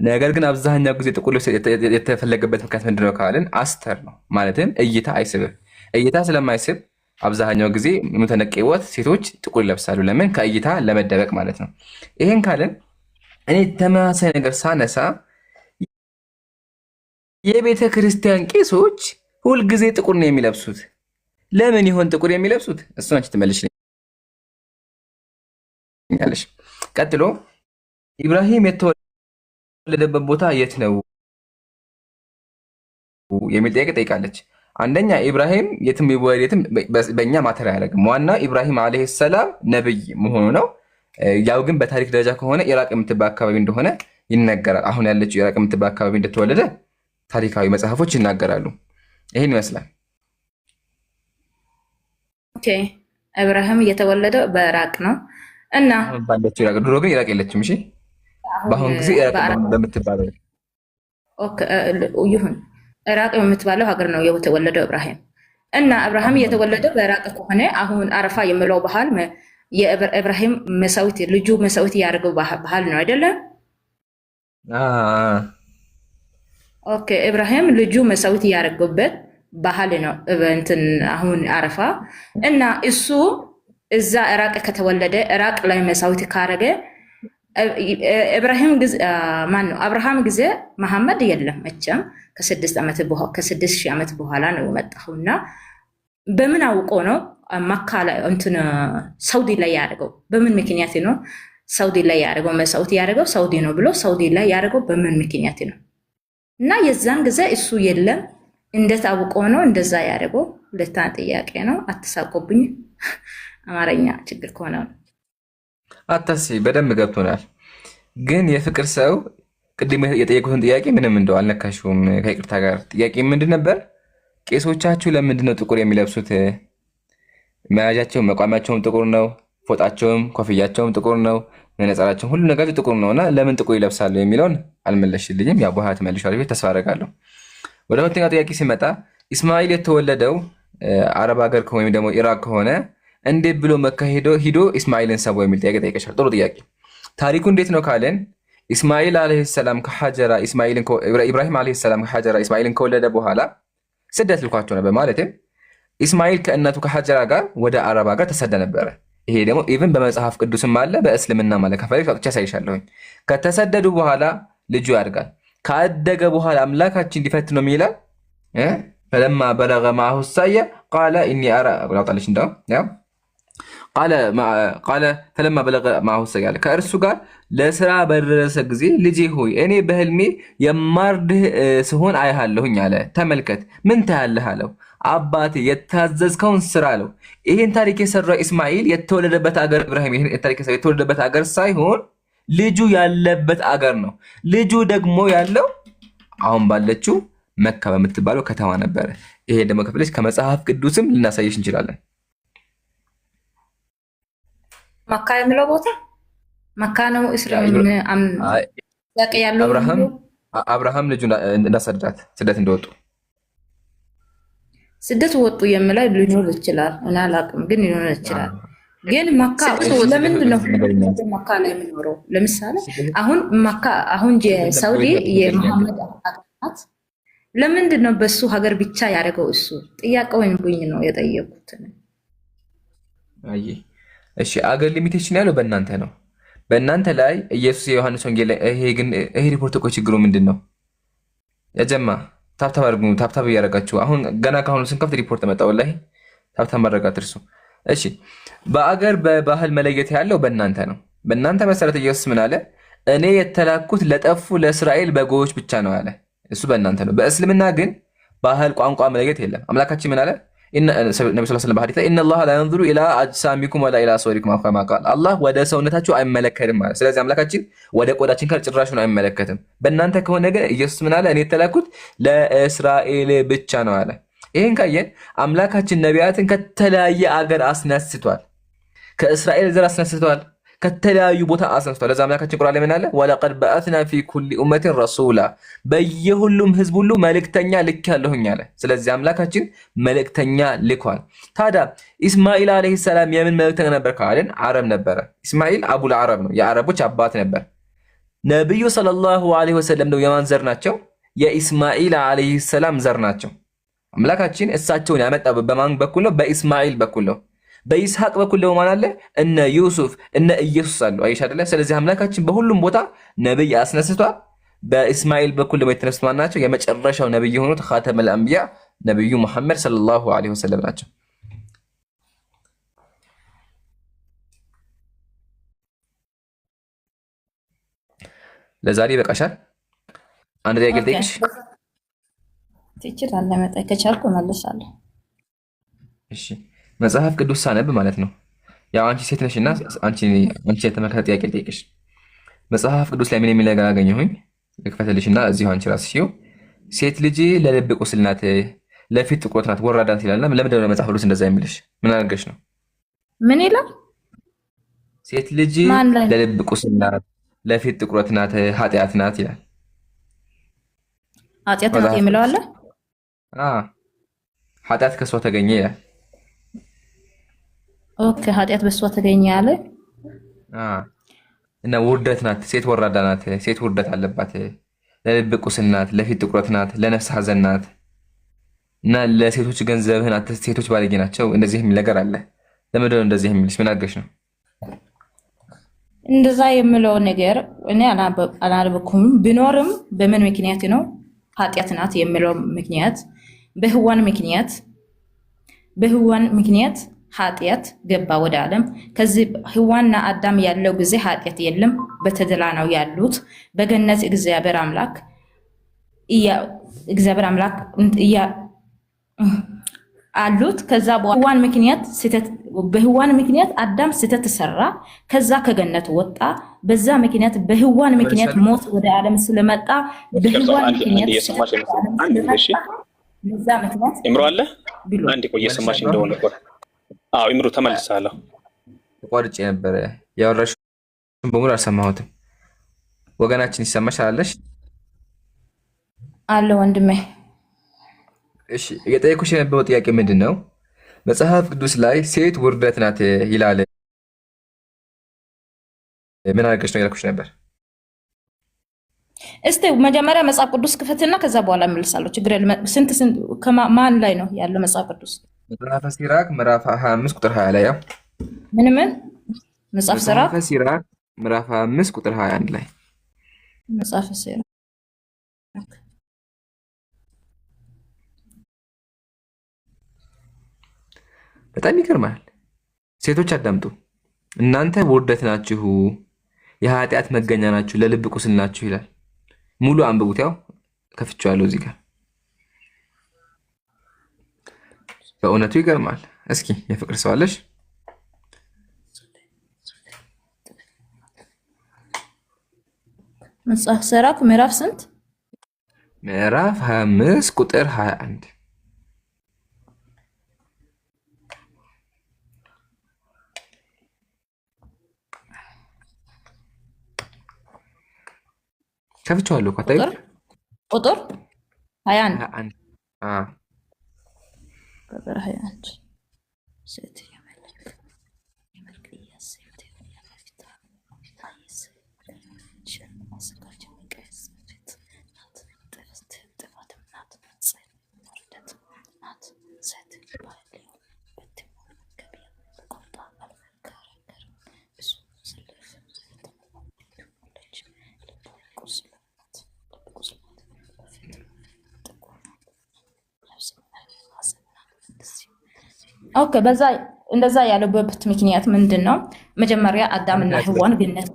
ነገር ግን አብዛኛው ጊዜ ጥቁር ልብስ የተፈለገበት ምክንያት ምንድነው ካልን አስተር ነው። ማለትም እይታ አይስብም። እይታ ስለማይስብ አብዛኛው ጊዜ ሙተነቂወት ሴቶች ጥቁር ይለብሳሉ። ለምን? ከእይታ ለመደበቅ ማለት ነው። ይሄን ካልን እኔ ተመሳሳይ ነገር ሳነሳ የቤተ ክርስቲያን ቄሶች ሁልጊዜ ጥቁር ነው የሚለብሱት። ለምን ይሆን ጥቁር የሚለብሱት? እሱን አንቺ ትመልሽልኛለሽ። ቀጥሎ ኢብራሂም የተወለደበት ቦታ የት ነው የሚል ጥያቄ ጠይቃለች። አንደኛ ኢብራሂም የትም ይወለድም በእኛ ማተር አያደርግም። ዋናው ኢብራሂም አለይሂ ሰላም ነብይ መሆኑ ነው። ያው ግን በታሪክ ደረጃ ከሆነ ኢራቅ የምትባል አካባቢ እንደሆነ ይነገራል። አሁን ያለችው ኢራቅ የምትባል አካባቢ እንደተወለደ ታሪካዊ መጽሐፎች ይናገራሉ። ይሄን ይመስላል። ኦኬ ኢብራሂም የተወለደው በኢራቅ ነው እና ባለችው ኢራቅ። ድሮ ግን ኢራቅ የለችም። እሺ በአሁን ጊዜ ኢራቅ በምትባለው ይሁን ኢራቅ የምትባለው ሀገር ነው የተወለደው ኢብራሂም። እና ኢብራሂም የተወለደው በኢራቅ ከሆነ አሁን አረፋ የሚለው ባህል የኢብራሂም መሳዊት ልጁ መሳዊት ያደርገው ባህል ነው አይደለም? ኦኬ ኢብራሂም ልጁ መሳዊት ያደርገበት ባህል ነው እንትን አሁን አረፋ። እና እሱ እዛ ኢራቅ ከተወለደ ኢራቅ ላይ መሳዊት ካረገ ኢብራሂም ማን ነው አብርሃም ጊዜ መሐመድ የለም መቼም ከ6000 ዓመት በኋላ ነው የመጣውና በምን አውቆ ነው መካ ላይ እንትን ሳውዲ ላይ ያደረገው? በምን ምክንያት ነው ሳውዲ ላይ ያደረገው? መሳውት ያደረገው ሳውዲ ነው ብሎ ሳውዲ ላይ ያደረገው በምን ምክንያት ነው? እና የዛን ጊዜ እሱ የለም እንዴት አውቆ ነው እንደዛ ያደረገው? ሁለተኛ ጥያቄ ነው። አትሳቆብኝ። አማርኛ ችግር ከሆነ ነው አታስቢ፣ በደንብ ገብቶናል። ግን የፍቅር ሰው ቅድም የጠየቁትን ጥያቄ ምንም እንደው አልነካሽውም። ከይቅርታ ጋር ጥያቄ ምንድን ነበር? ቄሶቻችሁ ለምንድን ነው ጥቁር የሚለብሱት? መያዣቸውም መቋሚያቸውም ጥቁር ነው፣ ፎጣቸውም ኮፍያቸውም ጥቁር ነው፣ መነጽራቸውም ሁሉ ነገር ጥቁር ነውና ለምን ጥቁር ይለብሳሉ የሚለውን አልመለሽልኝም። ያው በኋላ ትመልሻለሽ ብዬ ተስፋ አደርጋለሁ። ወደ ሁለተኛው ጥያቄ ሲመጣ ኢስማኤል የተወለደው አረብ ሀገር ወይም ደግሞ ኢራቅ ከሆነ እንዴት ብሎ መካ ሂዶ ኢስማኤልን ሰው የሚል ጥያቄ ጠይቀሻል። ጥሩ ጥያቄ። ታሪኩ እንዴት ነው ካለን ኢስማኤል አለይሂ ሰላም ከሐጀራ ኢብራሂም አለይሂ ሰላም ከሐጀራ ኢስማኤልን ከወለደ በኋላ ስደት ልኳቸው ነበር። ማለትም ኢስማኤል ከእናቱ ከሐጀራ ጋር ወደ አረብ ሀገር ተሰደ ነበረ። ይሄ ደግሞ ኢቭን በመጽሐፍ ቅዱስም አለ በእስልምና ማለት ከፈለግሽ አውጥቼ አሳይሻለሁኝ። ከተሰደዱ በኋላ ልጁ ያድጋል። ካደገ በኋላ አምላካችን ሊፈትነው ምን ይላል? ፈለማ በለገ ማሁ ሳየ ቃለ ኢኒ አራ አውጣለሽ እንደው ያው ቃለ ፈለማ በለገ ማሁ ሳየ አለ ከእርሱ ጋር ለስራ በደረሰ ጊዜ ልጄ ሆይ እኔ በህልሜ የማርድህ ስሆን አይሃለሁኝ አለ። ተመልከት ምን ታያለህ አለው። አባቴ የታዘዝከውን ስራ አለው። ይህን ታሪክ የሰራው ኢስማኤል የተወለደበት ሀገር ኢብራሂም ይህን ታሪክ የሰራው የተወለደበት ሀገር ሳይሆን ልጁ ያለበት አገር ነው። ልጁ ደግሞ ያለው አሁን ባለችው መካ በምትባለው ከተማ ነበረ። ይሄ ደግሞ ከፈለች ከመጽሐፍ ቅዱስም ልናሳየሽ እንችላለን። መካ የሚለው ቦታ መካ ነው። አብርሃም ልጁ እንዳሰዳት ስደት እንደወጡ ስደት ወጡ የሚለው ሊኖር ይችላል። እኔ አላውቅም፣ ግን ሊኖር ይችላል። ግን መካ ለምንድን ነው መካ ላይ የሚኖረው? ለምሳሌ አሁን መካ አሁን የሳውዲ የመሐመድ ሀገር ናት። ለምንድን ነው በሱ ሀገር ብቻ ያደረገው? እሱ ጥያቄውን ብኝ ነው የጠየቁት። አይ እሺ፣ አገር ሊሚቴሽን ያለው በእናንተ ነው። በእናንተ ላይ ኢየሱስ የዮሐንስ ወንጌል ላይ ይሄ ሪፖርት እኮ ችግሩ ምንድን ነው? ያጀማ ታብታብ አድርጉ፣ ታብታብ እያደረጋችሁ አሁን ገና ካሁኑ ስንከፍት ሪፖርት መጣ። ወላሂ ታብታብ ማድረግ አትርሱ። እሺ፣ በአገር በባህል መለየት ያለው በእናንተ ነው። በእናንተ መሰረት ኢየሱስ ምን አለ? እኔ የተላኩት ለጠፉ ለእስራኤል በጎች ብቻ ነው አለ። እሱ በእናንተ ነው። በእስልምና ግን ባህል፣ ቋንቋ መለየት የለም። አምላካችን ምን አለ? ነቢ ስ ስለም በሐዲስ ላይ ኢነላህ ላ የንዙሩ ኢላ አጅሳሚኩም ወላ ኢላ ሱወሪኩም ከማ ቃል፣ አላህ ወደ ሰውነታችሁ አይመለከትም ማለት። ስለዚህ አምላካችን ወደ ቆዳችን ካል ጭራሹን አይመለከትም። በእናንተ ከሆነ ግን ኢየሱስ ምን አለ? እኔ የተላኩት ለእስራኤል ብቻ ነው አለ። ይህን ካየን አምላካችን ነቢያትን ከተለያየ አገር አስነስቷል። ከእስራኤል ዘር አስነስቷል። ከተለያዩ ቦታ አስነስቷል። ለዛ አምላካችን ቁርአን ላይ ምን አለ? ወለቀድ በአትና ፊ ኩሊ ኡመቲን ረሱላ፣ በየሁሉም ህዝብ ሁሉ መልእክተኛ ልክ ያለሁኝ አለ። ስለዚህ አምላካችን መልእክተኛ ልኳል። ታዲያ ኢስማኤል አለይሂ ሰላም የምን መልእክተኛ ነበር ካልን አረብ ነበረ። ኢስማኤል አቡል አረብ ነው፣ የአረቦች አባት ነበር። ነብዩ ሰለላሁ ዐለይሂ ወሰለም ነው የማን ዘር ናቸው? የኢስማኤል አለይሂ ሰላም ዘር ናቸው። አምላካችን እሳቸውን ያመጣው በማን በኩል ነው? በኢስማኤል በኩል ነው። በይስሐቅ በኩል ደግሞ ማን አለ? እነ ዩሱፍ እነ ኢየሱስ አሉ። አይሻ አይደለ? ስለዚህ አምላካችን በሁሉም ቦታ ነብይ አስነስቷል። በእስማኤል በኩል ደግሞ የተነሱት ማን ናቸው? የመጨረሻው ነብይ የሆኑት ኻተመል አንቢያ ነብዩ መሐመድ ሰለላሁ ዐለይሂ ወሰለም ናቸው። ለዛሬ በቃሻል። አንድ ጥያቄ ልጠይቅሽ። ትችላለህ? መጠየቅ ከቻልኩ እመልሳለሁ። እሺ፣ መጽሐፍ ቅዱስ ሳነብ ማለት ነው። ያው አንቺ ሴት ነሽና አንቺ የተመለከተ ጥያቄ ልጠይቅሽ። መጽሐፍ ቅዱስ ላይ ምን የሚል ነገር አገኘሁኝ? ልክፈትልሽና እዚሁ አንቺ ራስሽ ይኸው። ሴት ልጅ ለልብ ቁስል ናት፣ ለፊት ጥቁረት ናት፣ ወራዳ ናት ይላልና ለምንድን ነው መጽሐፍ ቅዱስ እንደዛ የሚልሽ? ምን አድርገሽ ነው? ምን ይላል? ሴት ልጅ ለልብ ቁስል ናት፣ ለፊት ጥቁረት ናት፣ ኃጢአት ናት ይላል። ኃጢአት ናት የሚለው አለ? ኃጢአት ከሷ ተገኘ ይላል። ኦኬ፣ ኃጢአት በሷ ተገኘ ያለ እና ውርደት ናት፣ ሴት ወራዳ ናት፣ ሴት ውርደት አለባት፣ ለልብ ቁስል ናት፣ ለፊት ጥቁረት ናት፣ ለነፍስ ሐዘን ናት እና ለሴቶች ገንዘብህ ናት፣ ሴቶች ባለጌ ናቸው። እንደዚህ የሚል ነገር አለ። ለምንድን ነው እንደዚህ የሚልሽ? ምን አድርገሽ ነው እንደዛ የምለው ነገር? እኔ አላነበኩም። ቢኖርም በምን ምክንያት ነው ኃጢአት ናት የሚለው ምክንያት? በህዋን ምክንያት ኃጢአት ገባ ወደ ዓለም። ከዚህ ህዋና አዳም ያለው ጊዜ ኃጢአት የለም፣ በተድላ ነው ያሉት። በገነት እግዚአብሔር አምላክ አሉት። ከዛ በህዋን ምክንያት አዳም ስህተት ሰራ። ከዛ ከገነት ወጣ። በዛ ምክንያት በህዋን ምክንያት ሞት ወደ ዓለም ስለመጣ በህዋን ምክንያት ለዛ ምክንያት ኢምሮ አለ አንድ ቆየ ሰማሽ እንደሆነ ቆር ኢምሮ ተመልሳለሁ። ተቋርጬ ነበረ ያወራሽውን በሙሉ አልሰማሁትም። ወገናችን ይሰማሽ አለሽ? አለ ወንድሜ። እሺ የጠየኩሽ የነበረው ጥያቄ ምንድን ነው? መጽሐፍ ቅዱስ ላይ ሴት ውርደት ናት ይላል። ምን አድርገሽ ነው ያልኩሽ ነበር። እስቲ መጀመሪያ መጽሐፍ ቅዱስ ክፈትና ከዛ በኋላ እመልሳለሁ። ችግር የለም። ስንት ማን ላይ ነው ያለው መጽሐፍ ቅዱስ? መጽሐፈ ሲራክ ምዕራፍ 25 ቁጥር 20 ላይ ያው ምን መጽሐፍ ሲራክ ምዕራፍ 25 ቁጥር 21 ላይ መጽሐፈ ሲራክ በጣም ይገርማል። ሴቶች አዳምጡ። እናንተ ውርደት ናችሁ፣ የኃጢአት መገኛ ናችሁ፣ ለልብ ቁስል ናችሁ ይላል። ሙሉ አንብቡት። ያው ከፍቼዋለሁ እዚህ ጋር። በእውነቱ ይገርማል። እስኪ የፍቅር ሰው አለሽ? መጽሐፍ ሲራክ ምዕራፍ ስንት? ምዕራፍ 25 ቁጥር 21 ከፍቼዋለሁ። ከታይ ቁጥር 21 ቁጥር 21 ሴት ኦኬ በዛ እንደዛ ያለበት ምክንያት ምንድን ነው? መጀመሪያ አዳምና ሔዋን ገነት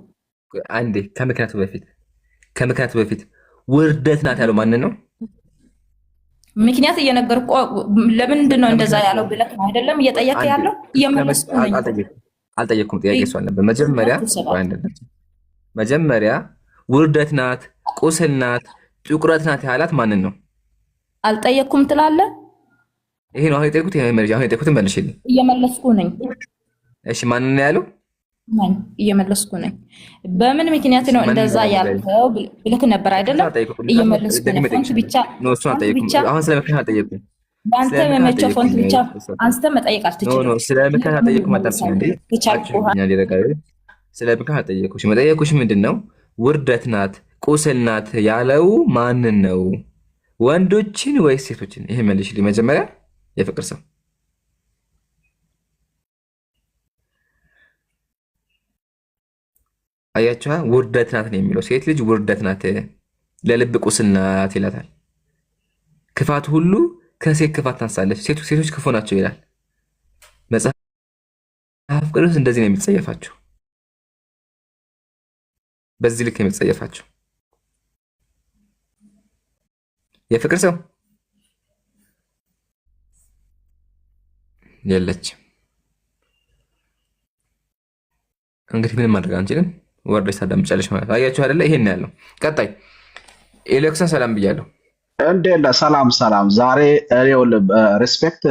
አንዴ ከምክንያቱ በፊት ውርደት ናት ያለው ማንን ነው? ምክንያት እየነገርኩ ለምንድን ነው እንደዛ ያለው ብለህ ነው አይደለም እየጠየቀ ያለው? እየመለስኩ ነኝ። አልጠየኩም። ጥያቄ እሱ አልነበር። መጀመሪያ ውርደት ናት፣ ቁስል ናት፣ ጥቁረት ናት ያላት ማንን ነው? አልጠየኩም ትላለህ። ይሄ ነው አሁን የጠየቁት። አሁን የጠየቁትን መልሽልኝ። እየመለስኩ ነኝ። እሺ ማንን ነው ያለው? እየመለስኩ ነኝ። በምን ምክንያት ነው እንደዛ ያልከው ብለህ ነበር አይደለም? እየመለስኩ ነኝ። ፎንት ብቻ አሁን ስለ ምክንያት አልጠየኩም። በአንተ መመቸው ፎንት ብቻ አንስተ መጠየቅ አትችልም። ስለ ምክንያት አልጠየኩም። ስለ ምክንያት አልጠየኩሽ። መጠየኩሽ ምንድን ነው? ውርደት ናት፣ ቁስል ናት ያለው ማንን ነው? ወንዶችን ወይስ ሴቶችን? ይሄ መልሽልኝ መጀመሪያ። የፍቅር ሰው አያችኋ? ውርደት ናት ነው የሚለው። ሴት ልጅ ውርደት ናት፣ ለልብ ቁስል ናት ይላታል። ክፋት ሁሉ ከሴት ክፋት ታንሳለች፣ ሴቶች ክፉ ናቸው ይላል መጽሐፍ ቅዱስ። እንደዚህ ነው የሚጸየፋቸው፣ በዚህ ልክ የሚጸየፋቸው። የፍቅር ሰው የለችም። እንግዲህ ምንም ማድረግ አንችልም። ወርደሽ ታዳምጫለሽ ማለት ነው። አያችሁ አይደለ? ይሄን ያለው ቀጣይ ኤሌክሽን ሰላም ብያለሁ። እንዴት ሰላም ሰላም። ዛሬ ሪስፔክት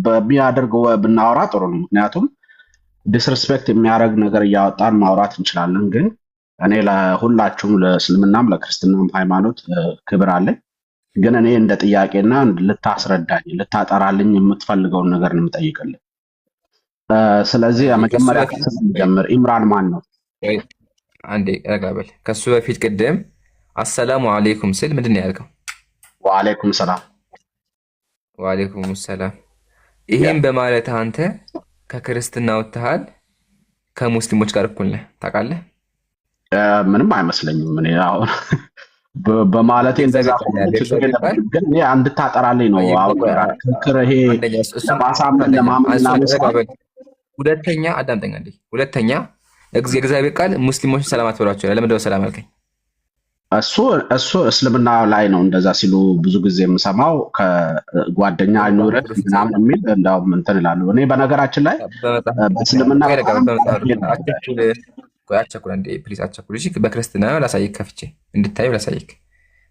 በሚያደርግ ብናወራ ጥሩ ነው። ምክንያቱም ዲስሪስፔክት የሚያደርግ ነገር እያወጣን ማውራት እንችላለን። ግን እኔ ለሁላችሁም ለእስልምናም ለክርስትናም ሃይማኖት ክብር አለኝ። ግን እኔ እንደ ጥያቄና ልታስረዳኝ ልታጠራልኝ የምትፈልገውን ነገር ነው የምጠይቅልህ። ስለዚህ መጀመሪያ ጀምር። ኢምራን ማን ነው? አንዴ ረጋ በል። ከሱ በፊት ቅድም አሰላሙ አለይኩም ስል ምንድን ነው ያልከው? ወአለይኩም ሰላም። ወአለይኩም ሰላም። ይሄን በማለት አንተ ከክርስትና ወጥተሃል፣ ከሙስሊሞች ጋር እኩል ነህ። ታውቃለህ? ምንም አይመስለኝም። እኔ አሁን በማለቴ እንደዛ ግን እኔ እንድታጠራልኝ ነው። ክርክር ይሄ ለማሳመን ለማመን። ሁለተኛ አዳምጠኛ እንዴ። ሁለተኛ የእግዚአብሔር ቃል ሙስሊሞችን ሰላም አትበሏቸው። ለምንድነው ሰላም አልከኝ? እሱ እስልምና ላይ ነው እንደዛ ሲሉ ብዙ ጊዜ የምሰማው። ከጓደኛ አይኖርህ ምናምን የሚል እንዳውም እንትን እላለሁ። እኔ በነገራችን ላይ በእስልምና አቸኩል እንዴ ፕሊዝ አቸኩል። እሺ በክርስትና ላሳይክ፣ ከፍቼ እንድታዩ ላሳይክ።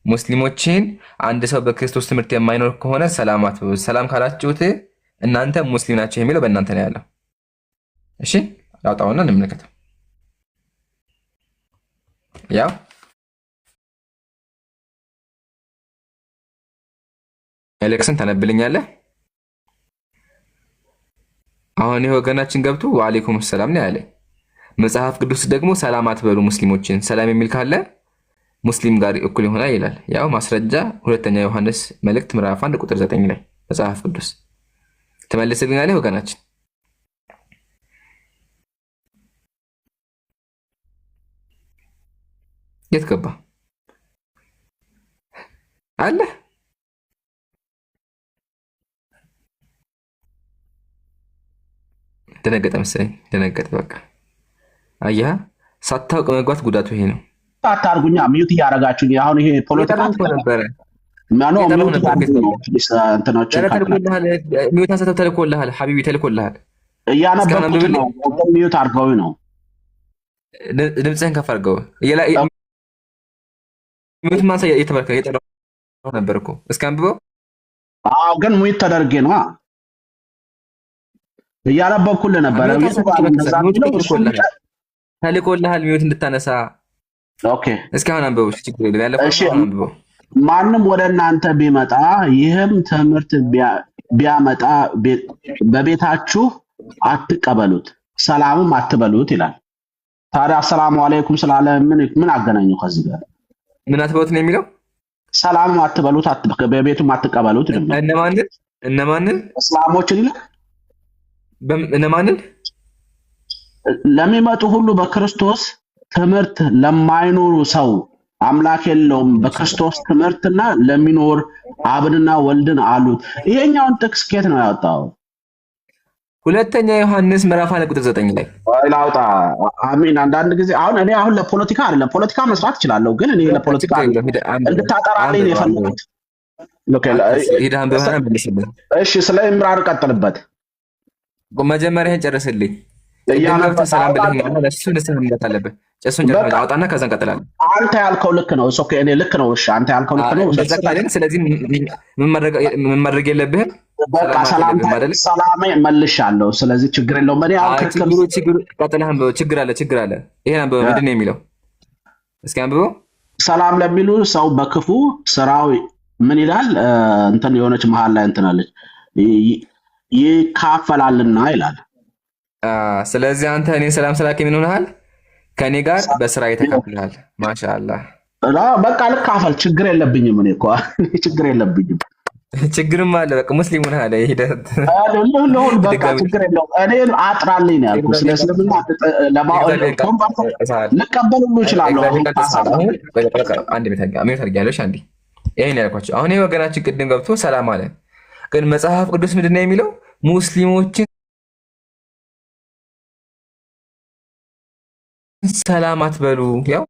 ሙስሊሞችን አንድ ሰው በክርስቶስ ትምህርት የማይኖር ከሆነ ሰላም አትበሉ። ሰላም ካላችሁት እናንተ ሙስሊም ናቸው የሚለው በእናንተ ነው ያለው። እሺ ላውጣውና እንመለከተው። ያው ኤሌክሽን ታነብልኛለህ። አሁን ይሄ ወገናችን ገብቶ ወአለይኩም ሰላም ነው ያለ። መጽሐፍ ቅዱስ ደግሞ ሰላም አትበሉ ሙስሊሞችን፣ ሰላም የሚል ካለ ሙስሊም ጋር እኩል ይሆናል ይላል። ያው ማስረጃ ሁለተኛ ዮሐንስ መልእክት ምዕራፍ 1 ቁጥር 9 ላይ መጽሐፍ ቅዱስ ትመልስልኛለህ ወገናችን? የት ገባ አለ? ደነገጠ መሰለኝ። ደነገጠ በቃ። አየህ፣ ሳታውቅ መግባት ጉዳቱ ይሄ ነው። አታርጉኛ። ሚዩት እያደረጋችሁ አሁን ይሄ ፖለቲካ ነበረ። ሚዩት አንስተው ተልኮልሃል፣ ሀቢቢ ተልኮልሃል። እያነበብኩት ነው። ሚዩት አድርገው ነው። ድምፅህን ከፍ አድርገው። ሚዩት ማንሳ እየተመለከ እየጠራሁ ነበር እኮ እስከ አንብበው። አዎ ግን ሚዩት ተደርጌ ነው እያነበብኩልህ ነበረ። ተልኮልሃል ሚዩት እንድታነሳ። ኦኬ እስኪ አሁን አንብበው። ችግር የለም ያለፈው አንብበው። ማንም ወደ እናንተ ቢመጣ ይህም ትምህርት ቢያመጣ በቤታችሁ አትቀበሉት፣ ሰላምም አትበሉት ይላል። ታዲያ አሰላሙ አለይኩም ስላለ ምን አገናኘው ከዚህ ጋር? ምን አትበሉት ነው የሚለው? ሰላምም አትበሉት፣ በቤቱም አትቀበሉት። እነማንን? እስላሞችን ይላል። እነማንን? ለሚመጡ ሁሉ በክርስቶስ ትምህርት ለማይኖሩ ሰው አምላክ የለውም በክርስቶስ ትምህርትና ለሚኖር አብንና ወልድን አሉት። ይሄኛውን ጥቅስ ከየት ነው ያወጣው? ሁለተኛ ዮሐንስ ምዕራፍ 1 ቁጥር 9 ላይ ላውጣ። አሚን። አንዳንድ ጊዜ አሁን እኔ ለፖለቲካ አይደለም፣ ፖለቲካ መስራት እችላለሁ፣ ግን እኔ ለፖለቲካ እንድታጠራልኝ ነው የፈለኩት። ሄደህ አንብበህ መልስልኝ። እሺ፣ ስለ ኢምራን ቀጥልበት። መጀመሪያህን ጨርስልኝ። ገብተህ ሰላም ብለህ እሱ ንስሐ መግባት አለብህ። ጭሱን ጨርስ አውጣና ከዛ እንቀጥላለን። አንተ ያልከው ልክ ነው። ኦኬ፣ እኔ ልክ ነው። እሺ፣ አንተ ያልከው ልክ ነው። ስለዚህ ምን ማድረግ የለብህም። በቃ ሰላም መልሻለሁ። ስለዚህ ችግር የለውም። እኔ ችግር አለ። ይሄን አንብበው። ምንድን ነው የሚለው? እስኪ አንብበው። ሰላም ለሚሉ ሰው በክፉ ስራው ምን ይላል? እንትን የሆነች መሀል ላይ እንትን አለች ይካፈላልና ይላል። ስለዚህ አንተ እኔ ሰላም ስላልከኝ ምን ሆነሃል? ከእኔ ጋር በስራ ተካፍለሃል። ማሻአላህ። በቃ ልካፈል፣ ችግር የለብኝም። እኔ እኮ ችግር የለብኝም። ችግርም አለ። በቃ ሙስሊም ሆነሃል። ለሁን በቃ ችግር የለውም። እኔን አጥራልኝ ነው ያልኩት። ስለ እስልምና ልቀበል ሁሉ እችላለሁ። አንድ ሚኒት አድርጊያለሽ። አንዴ ይሄን ያልኳቸው አሁን ወገናችን ቅድም ገብቶ ሰላም አለ። ግን መጽሐፍ ቅዱስ ምንድን ነው የሚለው? ሙስሊሞችን ሰላም አትበሉ። ያው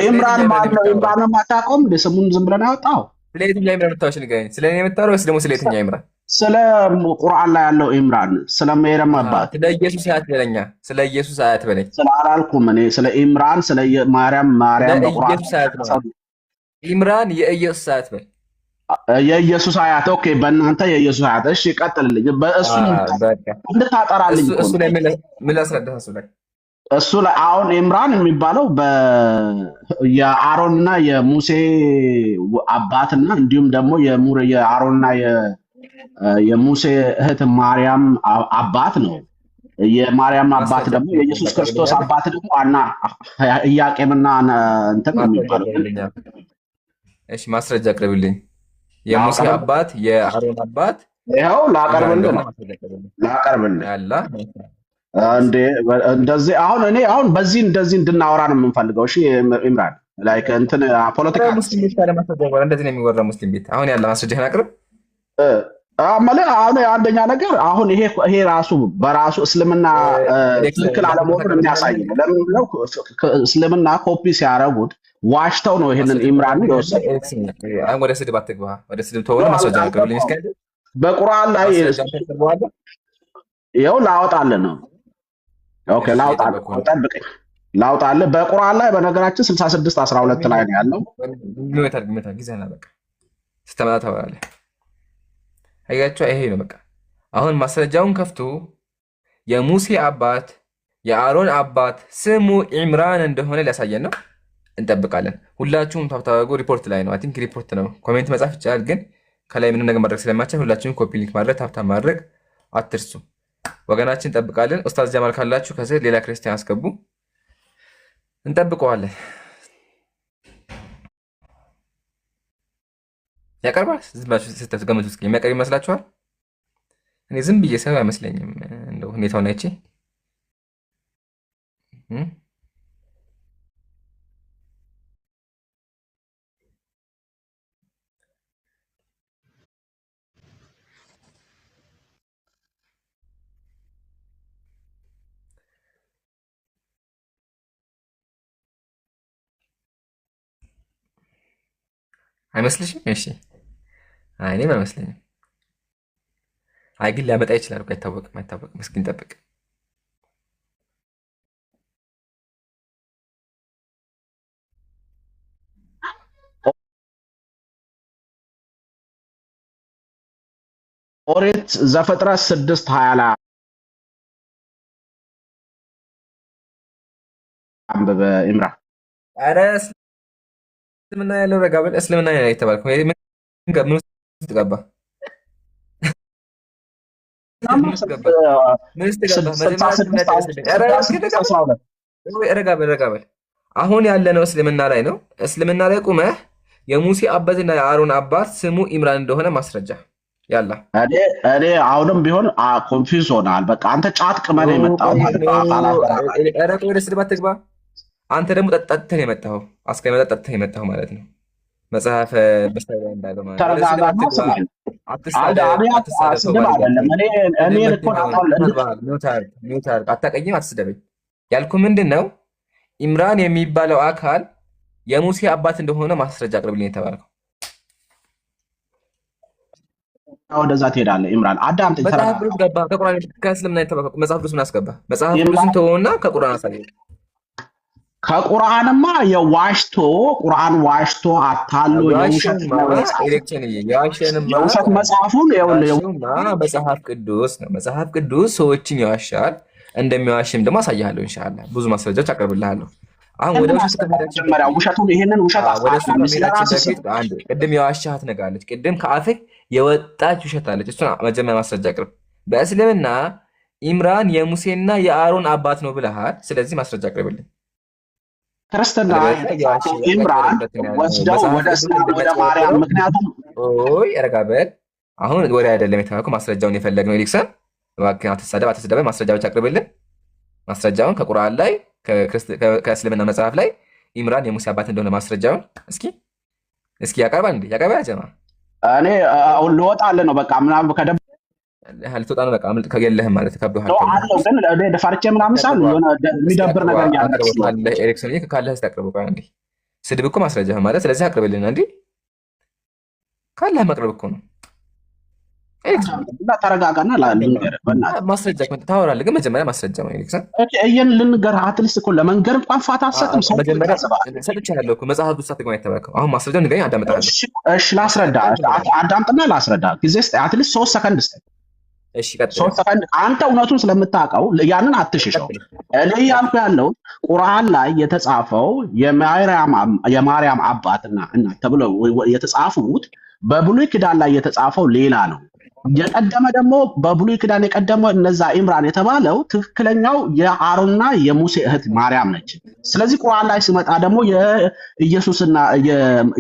ኢምራን ማነው? ኢምራን ማታቆም ስሙን ዝም ብለን ያወጣው። ስለ የትኛው ኢምራን የምታወሽ ንገረኝ። ስለ እኔ የምታወራው ወይስ ደግሞ ስለ የትኛው ኢምራን? ስለ ቁርአን ላይ ያለው ኢምራን፣ ስለ መርየም አባት። ስለ ኢየሱስ አያት በለኛ። ስለ ኢየሱስ አያት በለኝ። ስለ አላልኩም እኔ ስለ ኢምራን፣ ስለ ማርያም በቁርአን ኢምራን የኢየሱስ አያት በል። የኢየሱስ አያት። ኦኬ፣ በእናንተ የኢየሱስ አያት። እሺ፣ ቀጥልልኝ። በእሱ እንድታጠራልኝ እሱ ላይ ምን ላስረዳህ? እሱ ላይ አሁን ኢምራን የሚባለው የአሮንና የሙሴ አባትና እንዲሁም ደግሞ የአሮንና የሙሴ እህት ማርያም አባት ነው። የማርያም አባት ደግሞ የኢየሱስ ክርስቶስ አባት ደግሞ ኢያቄምና እንትን ነው የሚባለው። እሺ፣ ማስረጃ አቅርብልኝ። የሙሴ አባት የአሮን አባት ይኸው ላቀርብልህ ያላ እንደዚህ አሁን በዚህ እንደዚህ እንድናወራ ነው የምንፈልገው። እሺ ኢምራን ላይክ እንትን ፖለቲካ ሙስሊም ቤት ካለ ማስረጃ እንደዚህ ነው የሚወራ። ሙስሊም ቤት አሁን ያለ ማስረጃህን አቅርብ። አሁን አንደኛ ነገር አሁን ይሄ ራሱ በራሱ እስልምና ትክክል አለመሆኑን የሚያሳይ ነው። ለምን ነው እስልምና ኮፒ ሲያደርጉት ዋሽተው ነው ይሄንን ኢምራን የወሰዱት። ወደ ስድብ አትግባ። ወደ ስድብ ተወው። ማስረጃ አቅርብልኝ። እስከ በቁርአን ላይ ይኸው ላወጣልህ ነው። ኦኬ፣ ላውጣልህ በቁርአን ላይ በነገራችን 66:12 ላይ ነው ያለው። አያቸው ይሄ ነው በቃ። አሁን ማስረጃውን ከፍቶ የሙሴ አባት የአሮን አባት ስሙ ኢምራን እንደሆነ ሊያሳየን ነው። እንጠብቃለን። ሁላችሁም ታብታቡ ሪፖርት ላይ ነው። አይ ቲንክ ሪፖርት ነው። ኮሜንት መጻፍ ይቻላል፣ ግን ከላይ ምንም ነገር ማድረግ ስለማይቻል ሁላችሁም ኮፒ ሊንክ ማድረግ ታብታ ማድረግ አትርሱ። ወገናችን እንጠብቃለን። ኡስታዝ ጀማል ካላችሁ ከዚህ ሌላ ክርስቲያን አስገቡ። እንጠብቀዋለን። ያቀርባል። ዝም ብላችሁ ስትገምቱ እስኪ የሚያቀርብ ይመስላችኋል? እኔ ዝም ብዬ ሰው አይመስለኝም። እንደው ሁኔታውን አይቼ አይመስልሽም? እሺ፣ እኔም አይመስለኝም። አይ ግን ሊያመጣ ይችላል። አይታወቅም። እስኪ እንጠብቅ። ኦሪት ዘፍጥረት 6:20 ላይ አንብበ ኢምራን። ኧረ እስልምና ያለው ረጋ በል። እስልምና ያለው የተባልከው ምን ውስጥ ገባ? ምን ውስጥ ገባ? ረጋ በል። አሁን ያለነው እስልምና ላይ ነው። እስልምና ላይ ቁመህ የሙሴ አባትና የአሮን አባት ስሙ ኢምራን እንደሆነ ማስረጃ ያላ። እኔ አሁንም ቢሆን ኮንፊውዝ ሆናል። በቃ አንተ ጫት ቅመህ የመጣው ማለት ነው። ወደ ስድባት ትግባ። አንተ ደግሞ ጠጥተህ የመጣኸው አስከመጣ ጠጥተህ የመጣኸው ማለት ነው። መጽሐፈ በሳይላ እንዳለው ማለት አታቀኝም፣ አትስደበኝ። ያልኩ ምንድን ነው ኢምራን የሚባለው አካል የሙሴ አባት እንደሆነ ማስረጃ አቅርብልኝ የተባልከው። ወደዛ ትሄዳለህ ኢምራን። አዳምጥ። መጽሐፍ ቅዱስ ገባ ከቁርአን ከእስልምና የተባልከው መጽሐፍ ቅዱስ ምን አስገባ? መጽሐፍ ቅዱስን ተወውና ከቁርአን አሳየኝ። ከቁርአንማ ቁርአን ዋሽቶ አታሎ የውሸት መጽሐፉን መጽሐፍ ቅዱስ ነው። መጽሐፍ ቅዱስ ሰዎችን ይዋሻል። እንደሚዋሽም ደግሞ አሳያለሁ ኢንሻአላህ። ብዙ ማስረጃዎች አቀርብልሃለሁ። አሁን ወደ ውሸቱን ይሄንን ውሸት ቅድም የዋሻሃት ነጋለች። ቅድም ከአፍህ የወጣች ውሸት አለች። እሱን መጀመሪያ ማስረጃ አቅርብ። በእስልምና ኢምራን የሙሴና የአሮን አባት ነው ብለሃል። ስለዚህ ማስረጃ አቅርብልኝ። ክርስትና ኢምራን ወስደው ወደ ማርያም። ምክንያቱም ረጋ በል። አሁን ወሬ አይደለም የተባልከው፣ ማስረጃውን የፈለግነው። ኤሊክሰን እባክህ አትሳደብ፣ ማስረጃዎች አቅርብልን። ማስረጃውን ከቁርአን ላይ ከእስልምና መጽሐፍ ላይ ኢምራን የሙሴ አባት እንደሆነ ማስረጃውን እስኪ ያቀርባል። እንዴ ያቀርባል ጀማ። እኔ አሁን ልወጣልህ ነው በቃ ምናምን ልትወጣ ነው በቃ የለህም ማለት ከብዶሃል። ግን ደፋርቼ ምናምን ሳል የሆነ የሚደብር ነገር ኤሪክሰን ካለህ እስኪ አቅርብ። ቆይ አንዴ ስድብ እኮ ማስረጃ ማለት ስለዚህ አቅርብልን። እንዴ ካለህ ማቅረብ እኮ ነው። ተረጋጋና ማስረጃ ታወራለህ፣ ግን መጀመሪያ ማስረጃ ነው። ኤሪክሰን እየን ልንገርህ አትሊስት እኮ ለመንገር እንኳን ፋታ አትሰጥም። ሰጥቻለሁ እኮ መጽሐፍ ውስጥ አትገባ የተባልከው። አሁን ማስረጃው ንገረኝ፣ አዳምጥሃለሁ። እሺ ላስረዳ፣ አዳምጥና ላስረዳ። ጊዜ ስጠኝ፣ አትሊስት 3 ሰከንድ ስጠኝ። እሺ ቀጥል። 3 ሰከንድ። አንተ እውነቱን ስለምታውቀው ያንን አትሽሸው። እኔ ያልኩ ያለው ቁርአን ላይ የተጻፈው የማርያም አባትና እናት ተብለው የተጻፉት በብሉይ ኪዳን ላይ የተጻፈው ሌላ ነው። የቀደመ ደግሞ በብሉይ ኪዳን የቀደመው እነዛ ኢምራን የተባለው ትክክለኛው የአሮንና የሙሴ እህት ማርያም ነች። ስለዚህ ቁርአን ላይ ሲመጣ ደግሞ የኢየሱስና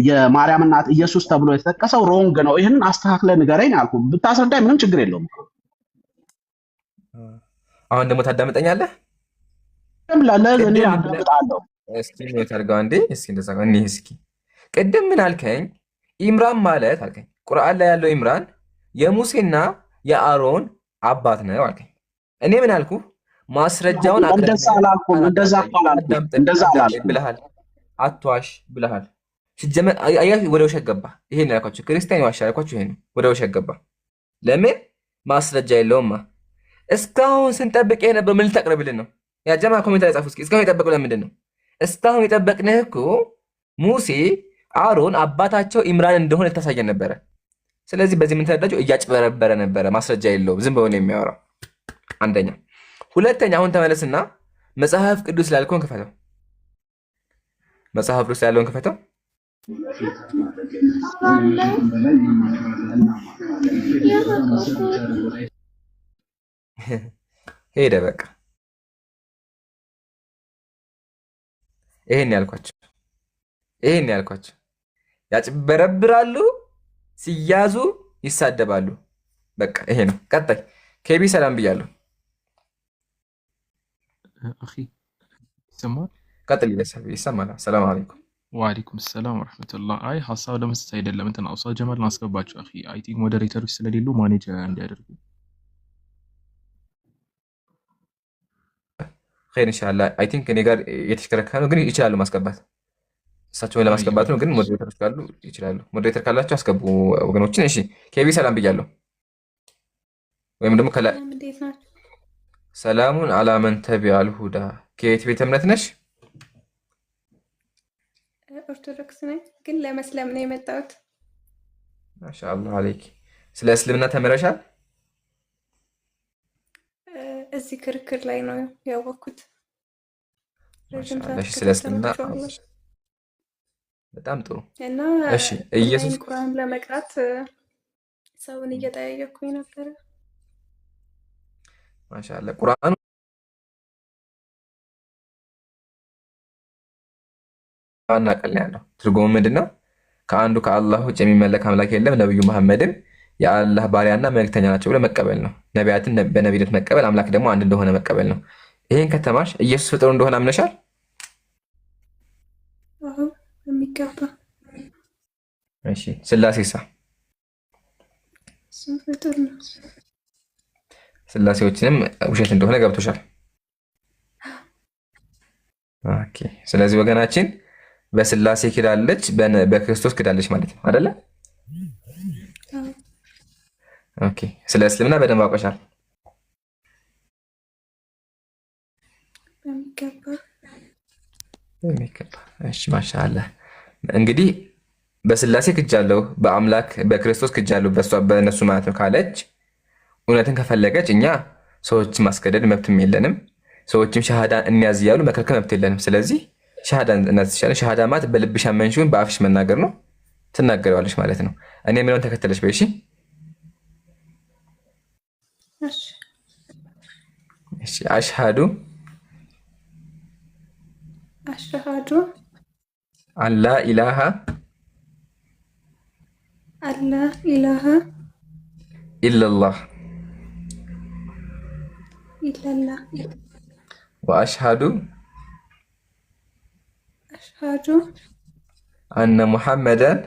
የማርያም እናት ኢየሱስ ተብሎ የተጠቀሰው ሮንግ ነው። ይህንን አስተካክለ ንገረኝ አልኩ። ብታስረዳኝ ምንም ችግር የለውም። አሁን ደግሞ ታዳምጠኛለህ? እኔ አዳምጣለሁ። እስኪ ነው ታርጋው እንዴ? እስኪ እንደዛ ነው። እስኪ ቅድም ምን አልከኝ? ኢምራን ማለት አልከኝ ቁርአን ላይ ያለው ኢምራን የሙሴና የአሮን አባት ነው አልከኝ። እኔ ምን አልኩ? ማስረጃውን እንደዛ አላልኩም። እንደዛ ብለሃል። አትዋሽ ብለሃል። ሲጀመር ወደ ውሸት ገባ። ይሄን ያልኳችሁ ክርስቲያን ይዋሻል ያልኳችሁ ይሄን ወደ ውሸት ገባ። ለምን? ማስረጃ የለውማ። እስካሁን ስንጠብቅ የነበር ምን ልታቀርብልን ነው? ያ ጀማ ኮሜንት ላይ ጻፉ እስኪ። እስካሁን የጠበቅነው ለምንድን ነው? እስካሁን የጠበቅንህ እኮ ሙሴ አሮን አባታቸው ኢምራን እንደሆነ ልታሳየን ነበረ። ስለዚህ በዚህ ምን ተረዳችሁ? እያጭበረበረ ነበረ። ማስረጃ የለውም፣ ዝም ብሎ ነው የሚያወራው። አንደኛ። ሁለተኛ አሁን ተመለስና መጽሐፍ ቅዱስ ላልከውን ክፈተው። መጽሐፍ ቅዱስ ያለውን ክፈተው። ሄደ በቃ። ይሄን ያልኳቸው ያጭበረብራሉ፣ ሲያዙ ይሳደባሉ። በቃ ይሄ ነው። ቀጣይ ኬቢ ሰላም ብያለሁ። አኺ ይሰማል? ቀጥል። ይሰማል። ሰላም አለይኩም። ወአለይኩም ሰላም ወራህመቱላህ። አይ ሐሳብ ለመስጠት አይደለም እንትን አውሳ ጀማል እናስገባቸው። አኺ አይ ቲንክ ሞዴሬተሮች ስለሌሉ ማኔጅ እንዲያደርጉ ኸይር ኢንሻአላህ። አይ ቲንክ እኔ ጋር የተሽከረከረ ነው፣ ግን ይችላሉ ማስገባት። እሳቸውን ለማስገባት ነው፣ ግን ሞዴሬተሮች ካሉ ይችላሉ። ሞዴሬተር ካላቸው አስገቡ ወገኖችን። እሺ ኬቢ ሰላም ብያለሁ። ወይም ደግሞ ሰላሙን አላመን ተቢዐል ሁዳ። ከየት ቤተ እምነት ነሽ? ኦርቶዶክስ ነኝ፣ ግን ለመስለም ነው የመጣሁት። ማሻአላህ አለይክ። ስለ እስልምና ተምረሻል? እዚህ ክርክር ላይ ነው ያወቅኩት። ረጅም ሰዓት ማሻአላህ። ስለ እስልምና ተከታተላችኋለሁ በጣም ጥሩ። እና እሺ ኢየሱስ ኦንላይን ቁርአን ለመቅራት ሰውን እየጠያየኩኝ ነበረ። ማሻአላህ ቁርአኑ ዋና ቀል ያለው ትርጉሙ ምንድነው? ከአንዱ ከአላህ ውጭ የሚመለክ አምላክ የለም፣ ነብዩ መሐመድም የአላህ ባሪያና መልእክተኛ ናቸው ብሎ መቀበል ነው። ነቢያትን በነቢይነት መቀበል፣ አምላክ ደግሞ አንድ እንደሆነ መቀበል ነው። ይሄን ከተማሽ ኢየሱስ ፍጡር እንደሆነ አምነሻል? አዎ በሚገባ። እሺ ስላሴሳ? እሱም ፍጡር ነው። ስላሴዎችንም ውሸት እንደሆነ ገብቶሻል? ኦኬ። ስለዚህ ወገናችን በስላሴ ክዳለች፣ በክርስቶስ ክዳለች ማለት ነው አይደለ? ኦኬ። ስለ እስልምና በደንብ አውቀሻል? በሚገባ። እሺ ማሻአላህ። እንግዲህ በስላሴ ክጃለሁ፣ በአምላክ በክርስቶስ ክጃለሁ በእነሱ ማለት ነው ካለች እውነትን ከፈለገች እኛ ሰዎችን ማስገደድ መብትም የለንም። ሰዎችም ሻሃዳ እንያዝ እያሉ መከልከል መብት የለንም። ስለዚህ ሻሃዳ እናትሻለን። ሻሃዳ ማለት በልብሽ አመንሽውን በአፍሽ መናገር ነው። ትናገረዋለሽ ማለት ነው። እኔ የምለውን ተከተለሽ በይ። እሺ አሽሃዱ አላ ኢላሃ ኢለላህ ወአሽሃዱ አነ ሙሐመደን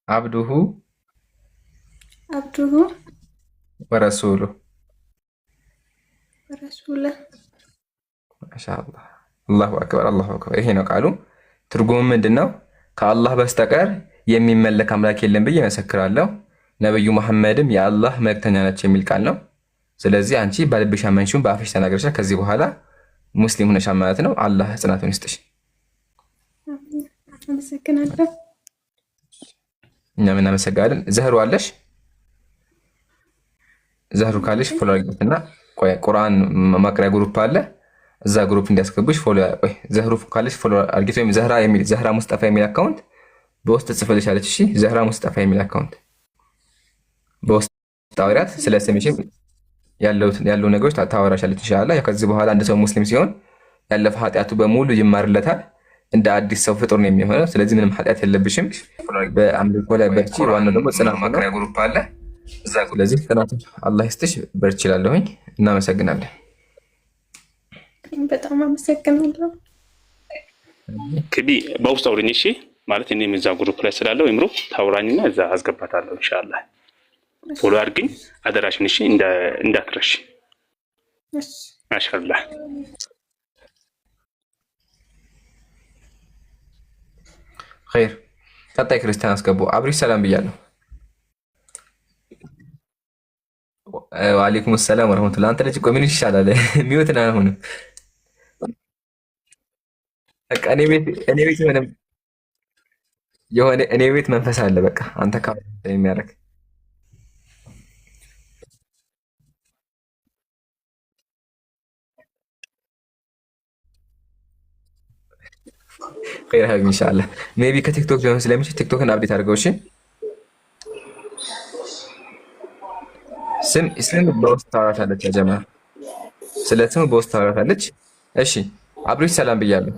አብዱሁ ወረሱሉ። ማሻአላህ አላሁ አክበር አላሁ አክበር። ይሄ ነው ቃሉ። ትርጉሙ ምንድነው? ከአላህ በስተቀር የሚመለክ አምላክ የለም ብዬ መሰክራለሁ፣ ነብዩ መሐመድም የአላህ መልእክተኛ ናቸው የሚል ቃል ነው። ስለዚህ አንቺ በልብሽ አመንሽውን በአፍሽ ተናግረሻል። ከዚህ በኋላ ሙስሊም ሆነሻል ማለት ነው። አላህ ጽናቱን ይስጥሽ። አመሰግናለሁ። እኛም እናመሰግናለን። ዘህሩ አለሽ? ዘህሩ ካለሽ ፎሎ አድርጊትና ቁርአን ማቅሪያ ግሩፕ አለ፣ እዛ ግሩፕ እንዲያስገቡሽ ፎሎ ዘህሩ ካለሽ ፎሎ አድርጊት፣ ወይም ዘህራ ሙስጠፋ የሚል አካውንት በውስጥ ጽፈልሻለች። እሺ ዘህራ ሙስጠፋ የሚል አካውንት በውስጥ ታወሪያት፣ ስለ ስምሽም ያለው ነገሮች ታወራሻለች ኢንሻአላህ። ከዚህ በኋላ አንድ ሰው ሙስሊም ሲሆን ያለፈ ኃጢአቱ በሙሉ ይማርለታል፣ እንደ አዲስ ሰው ፍጡር ነው የሚሆነው። ስለዚህ ምንም ኃጢአት የለብሽም። በአምልኮ ላይ በርቺ። ዋናው ደግሞ ጽናት ማቅሪያ ግሩፕ አለ። ስለዚህ ጽናት አላህ ይስጥሽ። በርቺ እላለሁኝ። እናመሰግናለን። በጣም አመሰግናለሁ። ክቢ በውስጥ አውሪኝ። እሺ ማለት እኔም እዛ ግሩፕ ላይ ስላለው ይምሩ ታውራኝና እዛ አስገባታለሁ ኢንሻአላህ። ፎሎ አድርግኝ አደራሽን። እሺ እንዳትረሽ። ማሻአላህ። ኸይር። ቀጣይ ክርስቲያን አስገቡ። አብሪሽ ሰላም ብያለሁ። ወአለይኩም ሰላም ወራህመቱላህ። አንተ ልጅ ቆይ ምን ይሻላል? ሚውት ነው አሁን። በቃ እኔ ቤት የሆነ እኔ ቤት መንፈስ አለ። በቃ አንተ የሚያደርግ ኸይር ሀቢብ ኢንሻአላህ። ሜቢ ከቲክቶክ ሊሆን ስለሚችል ቲክቶክን አብዴት አድርገው። እሺ ስም በውስጥ ታወራታለች። ያ ጀማ ስለ ስም በውስጥ ታወራታለች። እሺ አብሪሽ ሰላም ብያለሁ።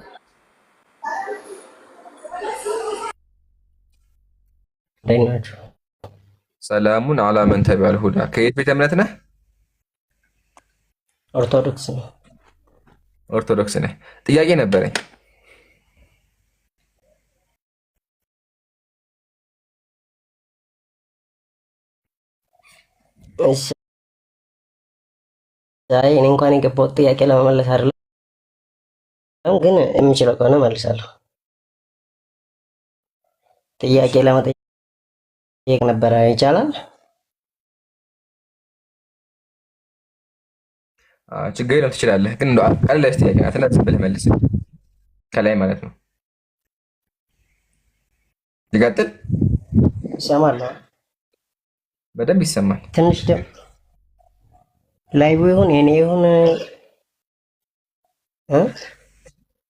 ሰላሙን አላ መን ተቢዐል ሁዳ። ከየት ቤተ እምነት ነህ? ኦርቶዶክስ ነው። ኦርቶዶክስ ነህ። ጥያቄ ነበረኝ። እኔ እንኳን የገባሁት ጥያቄ ለመመለስ አይደለም፣ ግን የምችለው ከሆነ መልሳለሁ። ጥያቄ ለመጠየቅ ነበረ። ይቻላል? ችግር የለም ትችላለህ። ግን እንደው ቀለል ጥያቄ ናትና ዝም ብለህ መልስ ከላይ ማለት ነው። ይቀጥል። ይሰማል? በደንብ ይሰማል። ትንሽ ላይቭ ይሁን የኔ ይሁን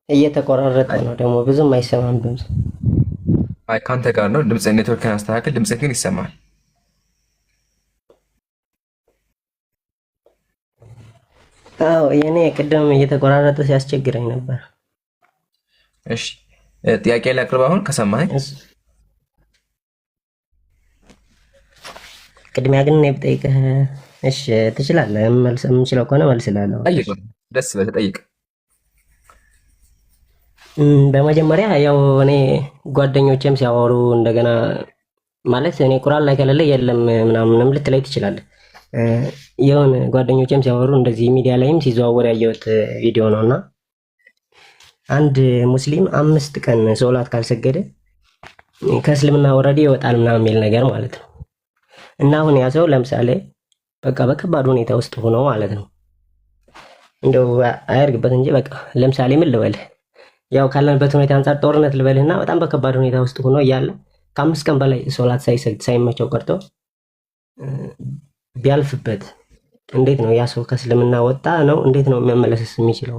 እየተቆራረጠ ነው ደግሞ ብዙም አይሰማም ድምፅ። አይ ካንተ ጋር ነው ድምፅ። ኔትወርክን አስተካክል፣ ድምፅ ግን ይሰማል። አዎ የኔ ቅድም እየተቆራረጠ ሲያስቸግረኝ ነበር። እሺ ጥያቄ ላቅርብ አሁን ከሰማኸኝ። ቅድሚያ ግን እኔ ብጠይቅህ እሺ ትችላለህ? መልስ የምችለው ከሆነ መልስላለሁ። ደስ ብለህ ጠይቅ። በመጀመሪያ ያው እኔ ጓደኞቼም ሲያወሩ እንደገና ማለት እኔ ቁርአን ላይ ከሌለ የለም ምናምንም ልትለይ ትችላለህ። የሆነ ጓደኞቼም ሲያወሩ እንደዚህ ሚዲያ ላይም ሲዘዋወር ያየሁት ቪዲዮ ነውና አንድ ሙስሊም 5 ቀን ሶላት ካልሰገደ ከእስልምና ወረዲ ይወጣል ምናምን የሚል ነገር ማለት ነው። እና አሁን ያ ሰው ለምሳሌ በቃ በከባድ ሁኔታ ውስጥ ሆኖ ማለት ነው እንደው አያርግበት እንጂ በቃ ለምሳሌ ምን ልበልህ ያው ካለንበት ሁኔታ አንፃር ጦርነት ልበልህና በጣም በከባድ ሁኔታ ውስጥ ሆኖ እያለ ከ5 ቀን በላይ ሶላት ሳይሰግድ ሳይመቸው ቀርቶ ቢያልፍበት እንዴት ነው ያ ሰው ከእስልምና ወጣ ነው እንዴት ነው መመለስስ የሚችለው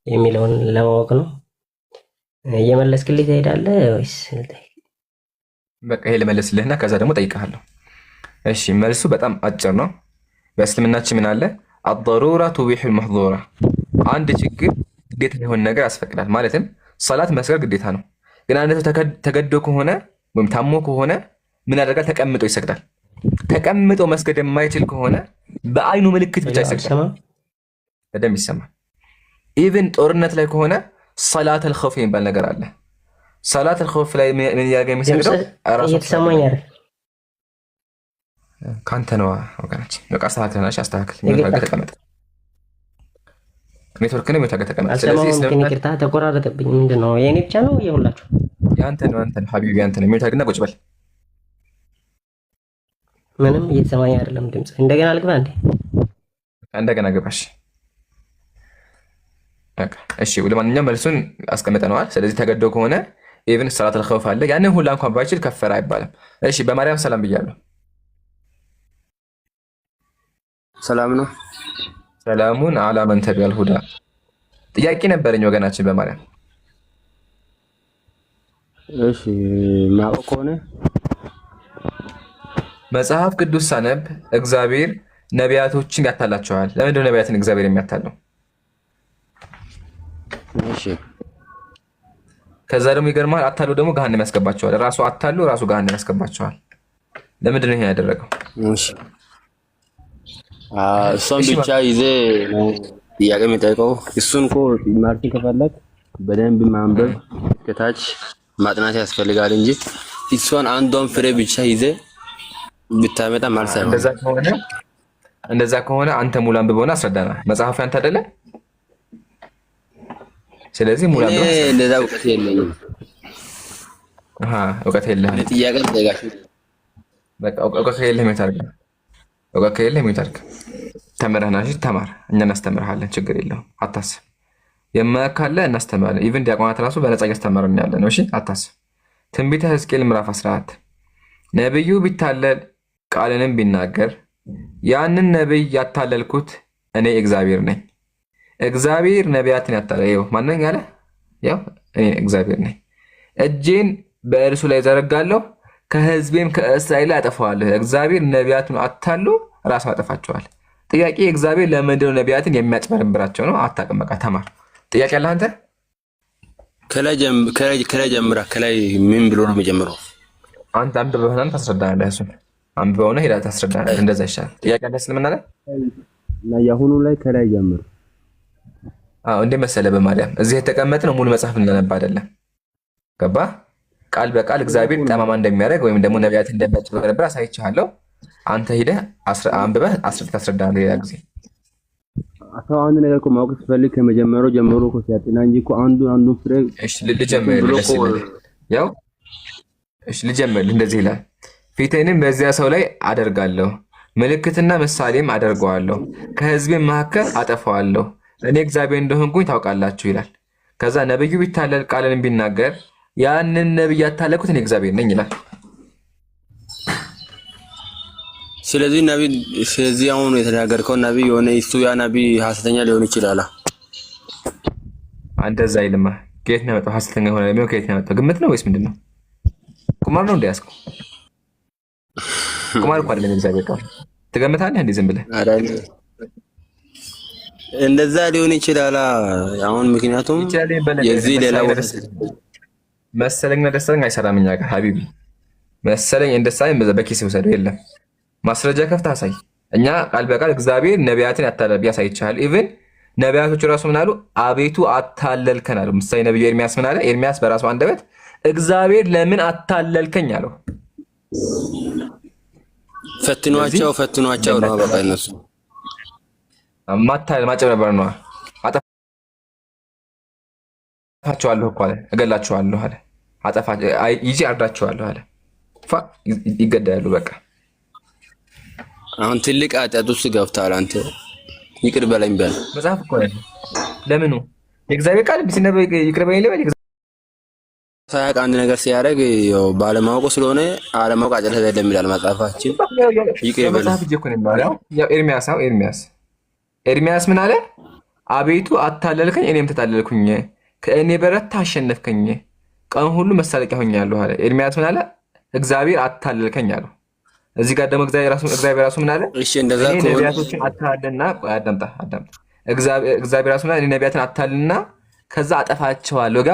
የሚለውን ለማወቅ ነው። እየመለስክልኝ ትሄዳለህ ወይስ? በቃ ይሄ ልመልስልህና ከዛ ደግሞ ጠይቀሃለሁ። እሺ መልሱ በጣም አጭር ነው። በእስልምናችን ምን አለ? አضሩራ ቱቢሑል መሕዙራ። አንድ ችግር ግዴታ የሆነ ነገር ያስፈቅዳል። ማለትም ሰላት መስገድ ግዴታ ነው። ግን አንድ ሰው ተገዶ ከሆነ ወይም ታሞ ከሆነ ምን ያደርጋል? ተቀምጦ ይሰግዳል። ተቀምጦ መስገድ የማይችል ከሆነ በአይኑ ምልክት ብቻ ይሰግዳል። በደንብ ይሰማል። ኢቭን ጦርነት ላይ ከሆነ ሰላተል ኸውፍ የሚባል ነገር አለ። ሰላተል ኸውፍ ላይ ምን ያደርጋል? የሚሰግደው እየተሰማኝ አይደል? ካንተ ነው ወገናችን። በቃ አስተካክለናል። አስተካክል። ተቀመጥ። ኔትወርክ ነው ተቀመጥ። ስለዚህ ይቅርታ ተቆራረጠብኝ። ምንድነው የኔ ብቻ ነው የሁላችሁ? ያንተ ነው ሀቢቢ ያንተ ነው። ሚውት ቁጭ በል። ምንም እየተሰማኝ አይደለም ድምጽ። እንደገና ልግባ እንዴ? እንደገና ግባሽ። እሺ ለማንኛውም መልሱን አስቀምጠነዋል። ስለዚህ ተገዶ ከሆነ ኢቭን ሰላተል ኸውፍ አለ። ያንን ሁላ እንኳን ባይችል ከፈረ አይባልም። እሺ በማርያም ሰላም ብያለሁ። ሰላም ነው። ሰላሙን አላ መን ተቢዐል ሁዳ። ጥያቄ ነበረኝ ወገናችን በማርያም። እሺ ማወቅ ከሆነ መጽሐፍ ቅዱስ ሳነብ እግዚአብሔር ነቢያቶችን ያታላቸዋል። ለምንድን ነው ነቢያትን እግዚአብሔር የሚያታለው? እሺ ከዛ ደግሞ ይገርማል፣ አታሎ ደግሞ ገሃነም ያስገባቸዋል። ራሱ አታሎ ራሱ ገሃነም ያስገባቸዋል። ለምንድን ነው ይሄ ያደረገው? እሺ እሷን ብቻ ይዜ ነው ጥያቄ የሚጠይቀው። እሱን እኮ ማርቲ ከፈለግ በደንብ ማንበብ ከታች ማጥናት ያስፈልጋል እንጂ እሷን አንዷን ፍሬ ብቻ ይዜ ብታመጣ ማለት ነው። እንደዛ ከሆነ አንተ ሙሉ አንብበውና አስረዳና። መጽሐፉ ያንተ አይደለ? ስለዚህ ሙሉ አንብበው። እንደዛ እውቀት የለኝም። እውቀት የለህም። ጥያቄ ልጠይቃችሁ። በቃ እውቀት የለህም። እውቀት ከሌለህ የሚታርክ ተምረህና ተማር፣ እኛ እናስተምርሃለን። ችግር የለውም አታስብ። የማያውቅ ካለ እናስተምራለን። ኢቭን ዲያቆናት ራሱ በነፃ እያስተማርን ያለ ነው። እሺ አታስብ። ትንቢተ ሕዝቅኤል ምዕራፍ 14 ነብዩ ቢታለል ቃልንም ቢናገር ያንን ነብይ ያታለልኩት እኔ እግዚአብሔር ነኝ። እግዚአብሔር ነቢያትን ያታለለ ይኸው ማነኝ አለ? ያው እኔ እግዚአብሔር ነኝ። እጄን በእርሱ ላይ ዘረጋለሁ ከህዝቤም ከእስራኤል አጠፋዋለሁ። እግዚአብሔር ነቢያቱን አታሎ ራሱ አጠፋቸዋል። ጥያቄ እግዚአብሔር ለምንድን ነው ነቢያትን የሚያጭበረብራቸው ነው? አታውቅም። በቃ ተማር። ጥያቄ አለ አንተ? ከላይ ጀምራ። ከላይ ምን ብሎ ነው የሚጀምረው? አንተ አንብበህና ታስረዳናለህ። እሱን አንብበውና ሄዳ ታስረዳናለህ። እንደዛ ይሻላል። ጥያቄ አለ እስልምና ላይ እና የአሁኑ ላይ ከላይ ጀምር። እንዴ መሰለህ በማርያም እዚህ የተቀመጥነው ሙሉ መጽሐፍ እናነባ አይደለም። ገባ? ቃል በቃል እግዚአብሔር ጠማማ እንደሚያደርግ ወይም ደግሞ ነቢያት እንደሚያጭበረብር አሳይቻለሁ። አንተ ሄደህ አንብበህ ታስረዳናለህ ሌላ ጊዜ። አታው አንድ ነገር እኮ ማወቅ ስትፈልግ ከመጀመሪያው ጀምሮ እኮ ሲያጤና እንጂ እኮ አንዱን ፍሬ ልጀምር። እንደዚህ ይላል፣ ፊቴንም በዚያ ሰው ላይ አደርጋለሁ፣ ምልክትና ምሳሌም አደርገዋለሁ፣ ከህዝቤም መካከል አጠፋዋለሁ፣ እኔ እግዚአብሔር እንደሆንኩኝ ታውቃላችሁ ይላል። ከዛ ነብዩ ቢታለል ቃልን ቢናገር ያንን ነብይ ያታለልኩት እኔ እግዚአብሔር ነኝ ይላል። ስለዚህ አሁን የተናገርከው ነብይ የሆነ እሱ ያ ነብይ ሐሰተኛ ሊሆን ይችላል። እንደዛ አይልማ። ከየት ነው የመጣው? ሐሰተኛ ሆነ ለሚው ከየት ነው የመጣው? ግምት ነው ወይስ ምንድነው? ቁማር ነው እንዲያስከው? ቁማር እኮ አይደለም እግዚአብሔር ቃል። ትገምታለህ እንዴ ዝም ብለህ? እንደዛ ሊሆን ይችላል። አሁን ምክንያቱም የዚህ ሌላ መሰለኝና ደስተኛ አይሰራም እኛ ጋር ሀቢቢ። መሰለኝ እንደሳይ በኪስ ወሰደው የለም። ማስረጃ ከፍተህ አሳይ። እኛ ቃል በቃል እግዚአብሔር ነቢያትን ያታለል ያሳይቻል። ኢቭን ነቢያቶቹ ራሱ ምን አሉ? አቤቱ አታለልከን አሉ። ምሳሌ ነብዩ ኤርሚያስ ምን አለ? ኤርሚያስ በራሱ አንደበት እግዚአብሔር ለምን አታለልከኝ አለው። ፈትኗቸው ነው በቃ እነሱ ማጨበርበር ነው። አጠፋቸዋለሁ እኮ አለ። እገላቸዋለሁ አለ። ይዤ አርዳቸዋለሁ አለ። ይገዳሉ በቃ። አሁን ትልቅ ኃጢአት ውስጥ ገብተሃል አንተ። ይቅር በለኝ በል መጽሐፍ እኮ ነው። ለምኑ የእግዚአብሔር ቃል ቢስነበይ ይቅር በለኝ ለበል ሳያውቅ አንድ ነገር ሲያደርግ ያው ባለማወቁ ስለሆነ አለማወቅ ኃጢአት አይደለም ይላል መጽሐፋችን። ይቅር በለኝ መጽሐፍ እኮ ነው የሚባለው። ያው ኤርሚያስ ምን አለ? አቤቱ አታለልከኝ፣ እኔም ተታለልኩኝ፣ ከእኔ በረታ አሸነፍከኝ፣ ቀን ሁሉ መሳለቂያ ሆኛለሁ አለ። ኤርሚያስ ምን አለ? እግዚአብሔር አታለልከኝ አለው። እዚህ ጋር ደግሞ እግዚአብሔር ራሱ ምን አለ? እሺ እንደዛ እኔ ነቢያቶችን አታልና አዳምጣ እግዚአብሔር ራሱ ምን አለ? ነቢያትን አታልና ከዛ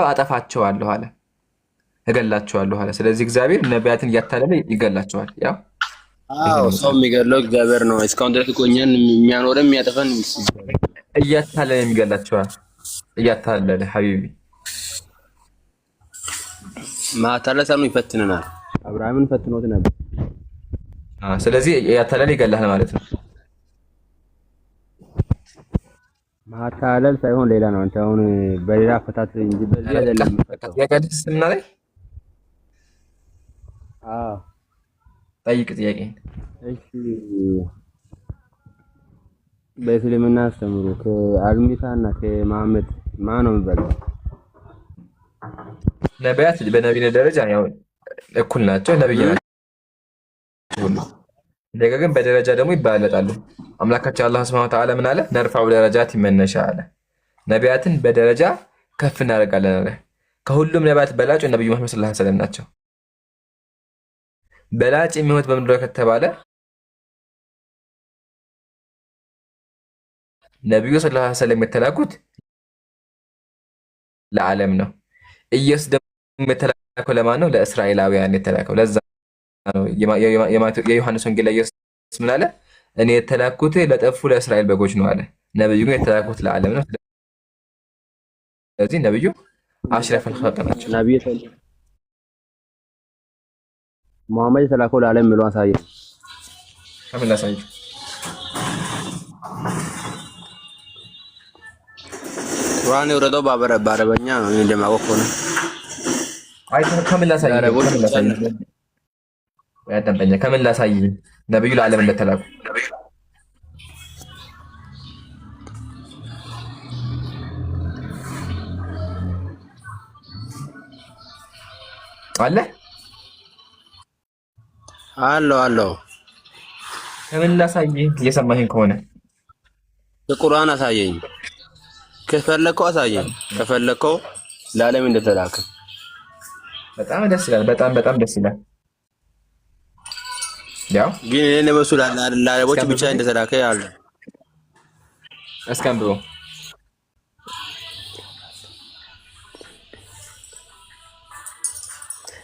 አጠፋቸዋለሁ አለ፣ እገላቸዋለሁ አለ። ስለዚህ እግዚአብሔር ነቢያትን እያታለለ ይገላቸዋል። ያው ሰው የሚገድለው እግዚአብሔር ነው። እስካሁን ድረስ እኮ እኛን የሚያኖረን የሚያጠፋን እያታለለ የሚገላቸዋል። እያታለለ ሀቢቢ ማታለል ሳይሆን ይፈትነናል። አብርሃምን ፈትኖት ነበር። ስለዚህ እያታለለ ይገላል ማለት ነው። ማታለል ሳይሆን ሌላ ነው። አንተ አሁን በሌላ አፈታት እንጂ በዚህ አይደለም። ያቀድስ ምን ላይ ጠይቅ ጥያቄ። እሺ በእስልምና አስተምሮ ከአልሚታና ከመሐመድ ማን ነው የሚበልጠው? ነቢያት በነቢይነት ደረጃ ያው እኩል ናቸው፣ ነቢይ ናቸው። ነገር ግን በደረጃ ደግሞ ይበላለጣሉ። አምላካችን አላህ ሱብሓነሁ ወተዓላ ምን አለ? ነርፈዑ ደረጃት መነሻ አለ። ነቢያትን በደረጃ ከፍ እናደርጋለን አለ። ከሁሉም ነቢያት በላጭ ነብዩ መሐመድ ሰለላሁ ዐለይሂ ወሰለም ናቸው። በላጭ የሚሆኑት በምንድን ነው ከተባለ ነብዩ ሰለላሁ ዐለይሂ ወሰለም የተላኩት ለዓለም ነው። ኢየሱስ ደግሞ የተላከው ለማን ነው? ለእስራኤላውያን የተላከው። ለዛ ነው የዮሐንስ ወንጌል ላይ ኢየሱስ ምን አለ? እኔ የተላኩት ለጠፉ ለእስራኤል በጎች ነው አለ። ነብዩ ግን የተላኩት ለዓለም ነው። ስለዚህ ነብዩ አሽረፈል ኸልቅ ናቸው። መሐመድ የተላከው ለዓለም ብሎ አሳየ። ከምን ላሳይ? ቁርአን የወረደው በአረበኛ ነው እንደማወቅ ሆነ። አይ ከምን ላሳይ? ያዳምጠኛ። ከምን ላሳይ? ነብዩ ለዓለም እንደተላኩ አለው። ከምን ላሳይ? እየሰማኸኝ ከሆነ የቁርአን አሳየኝ። ከፈለከው አሳየኝ፣ ከፈለከው ለዓለም እንደተላከ። በጣም ደስ ይላል። በጣም ደስ ይላል። ያው ግን እኔ ለበሱ ለአረቦች ብቻ እንደተላከ ያለ እስከምብሮ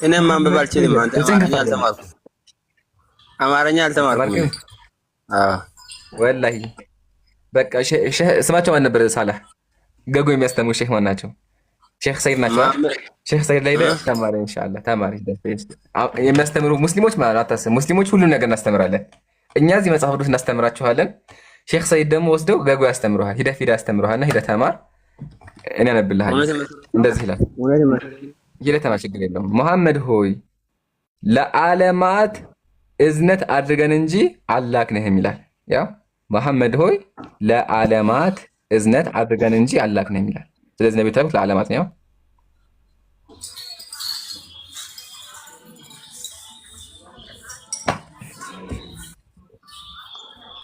እኔ ማንበብ አልችልም። አንተ አማርኛ አልተማርኩም። ወላሂ በቃ ስማቸው ማን ነበር? ሳላህ ገጎ የሚያስተምሩ ሼህ ማን ናቸው? ሼህ ሰይድ ናቸው። ሼህ ሰይድ ላይ ተማሪ ኢንሻአላህ ተማሪ የሚያስተምሩ ሙስሊሞች ማለት አታስብ። ሙስሊሞች ሁሉም ነገር እናስተምራለን እኛ እዚህ መጽሐፍ ቅዱስ እናስተምራችኋለን። ሼህ ሰይድ ደግሞ ወስደው ገጎ ያስተምሩሃል። ሂደህ ያስተምሩሃልና ሂደህ ተማር፣ እኔ አነብልሃለሁ። እንደዚህ ይላል። ሂደህ ተማር፣ ችግር የለውም። መሐመድ ሆይ ለዓለማት እዝነት አድርገን እንጂ አላክንህም ይላል። ያው መሐመድ ሆይ ለዓለማት እዝነት አድርገን እንጂ አላክንህም ይላል። ስለዚህ ነብዩ ተላኩት ለዓለማት ነው።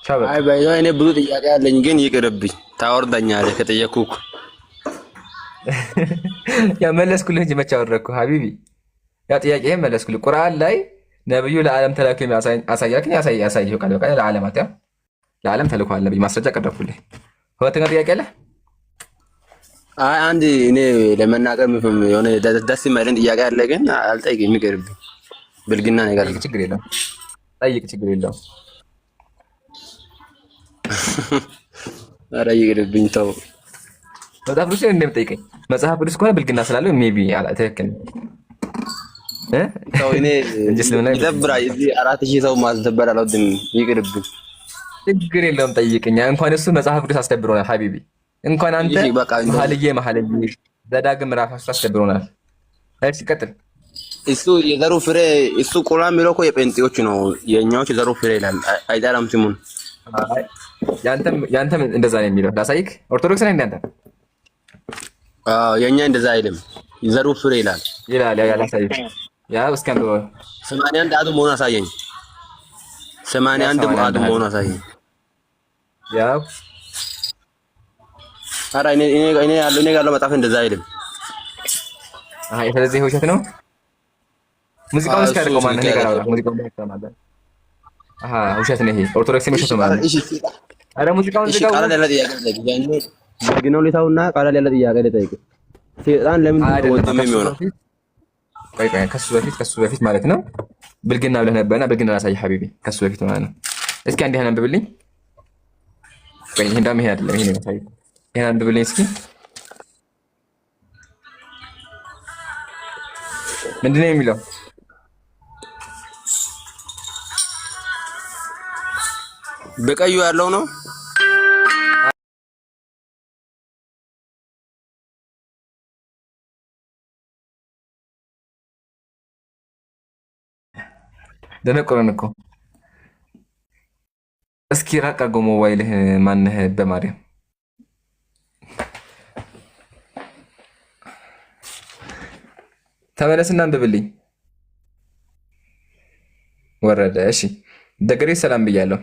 አይ ባይዛ እኔ ብዙ ጥያቄ አለኝ ግን ይቅርብኝ። ታወርዳኛለህ ከጠየኩህ። ያ መለስኩልህ እንጂ መቼ አወረድኩህ ሀቢቢ? ያ ጥያቄህን መለስኩልህ። ቁርአን ላይ ነብዩ ለዓለም ተላኩ አሳያልከኝ፣ ያሳየው ቃል በቃል ለዓለማት ያ ለዓለም ተልኳል ነብዩ ማስረጃ ቀረብኩልህ። ሁለተኛ ጥያቄ አለ? አይ አንድ እኔ ለመናገር የሆነ ደስ የማይለኝ ጥያቄ አለ ግን አልጠይቅም፣ ይቅርብኝ። ብልግና ነገር ጠይቅ፣ ችግር የለውም። ጠይቅ፣ ችግር የለውም። ኧረ ይቅርብኝ ተው። መጽሐፍ ቅዱስ እንደምጠይቀኝ መጽሐፍ ቅዱስ ከሆነ ብልግና ስላለው ሜይ ቢ ትክክል ተው። እኔ ይደብራል። እዚህ 4000 ሰው ማስደበር አልወድም፣ ይቅርብኝ። ችግር የለውም፣ ጠይቅኛ። እንኳን እሱ መጽሐፍ ቅዱስ አስደብሮናል ሀቢቢ። እንኳን አንተ መኃልየ ዘዳግም ምዕራፍ 13 አስደብሮናል። እሺ ቀጥል። እሱ የዘሩ ፍሬ እሱ ቁርአን የሚለው እኮ የጴንጤዎች ነው። የኛዎች የዘሩ ፍሬ ይላል። አይጠራም ስሙን። ያንተም እንደዛ ነው የሚለው። ላሳይክ። ኦርቶዶክስ ነህ እንዳንተ? አዎ የኛ እንደዛ አይልም። የዘሩ ፍሬ ይላል። ያ ላሳይክ። ያ እስኪ አንዱ 81 አዱ መሆኑን አሳየኝ። 81 አዱ መሆኑን አሳየኝ። ያው ኧረ እኔ ያለው መጽሐፍ እንደዛ አይልም። አይ ስለዚህ ውሸት ነው። ሙዚቃውን እስኪ አድርገው ማን ነው ጋር ሙዚቃውን ማለት ውሸት ነው ይሄ። ኦርቶዶክስ ውሸት ነው ማለት። ኧረ ሙዚቃውን ዝጋው። ቃል ያለ ጥያቄ ልጠይቅ። ደግነው ሊታውና ቃል ያለ ጥያቄ ልጠይቅ። ሰይጣን ለምን ወንድም የሚሆነው? ቆይ ከሱ በፊት ማለት ነው ብልግና ብለህ ነበርና ብልግና ላሳይ ሀቢቢ። ከሱ በፊት ማለት ነው። እስኪ አንዴ አንብብልኝ። ቆይ ይሄ እንዳም ይሄ አይደለም፣ ይሄ ነው ሳይ። ይሄን አንብብልኝ እስኪ። ምንድን ነው የሚለው? በቀዩ ያለው ነው። ደነቆረን እኮ። እስኪ ራቅ አድርገው ሞባይልህ። ማነህ በማርያም ተመለስና አንብብልኝ። ወረደ። እሺ ደግሬ ሰላም ብያለሁ።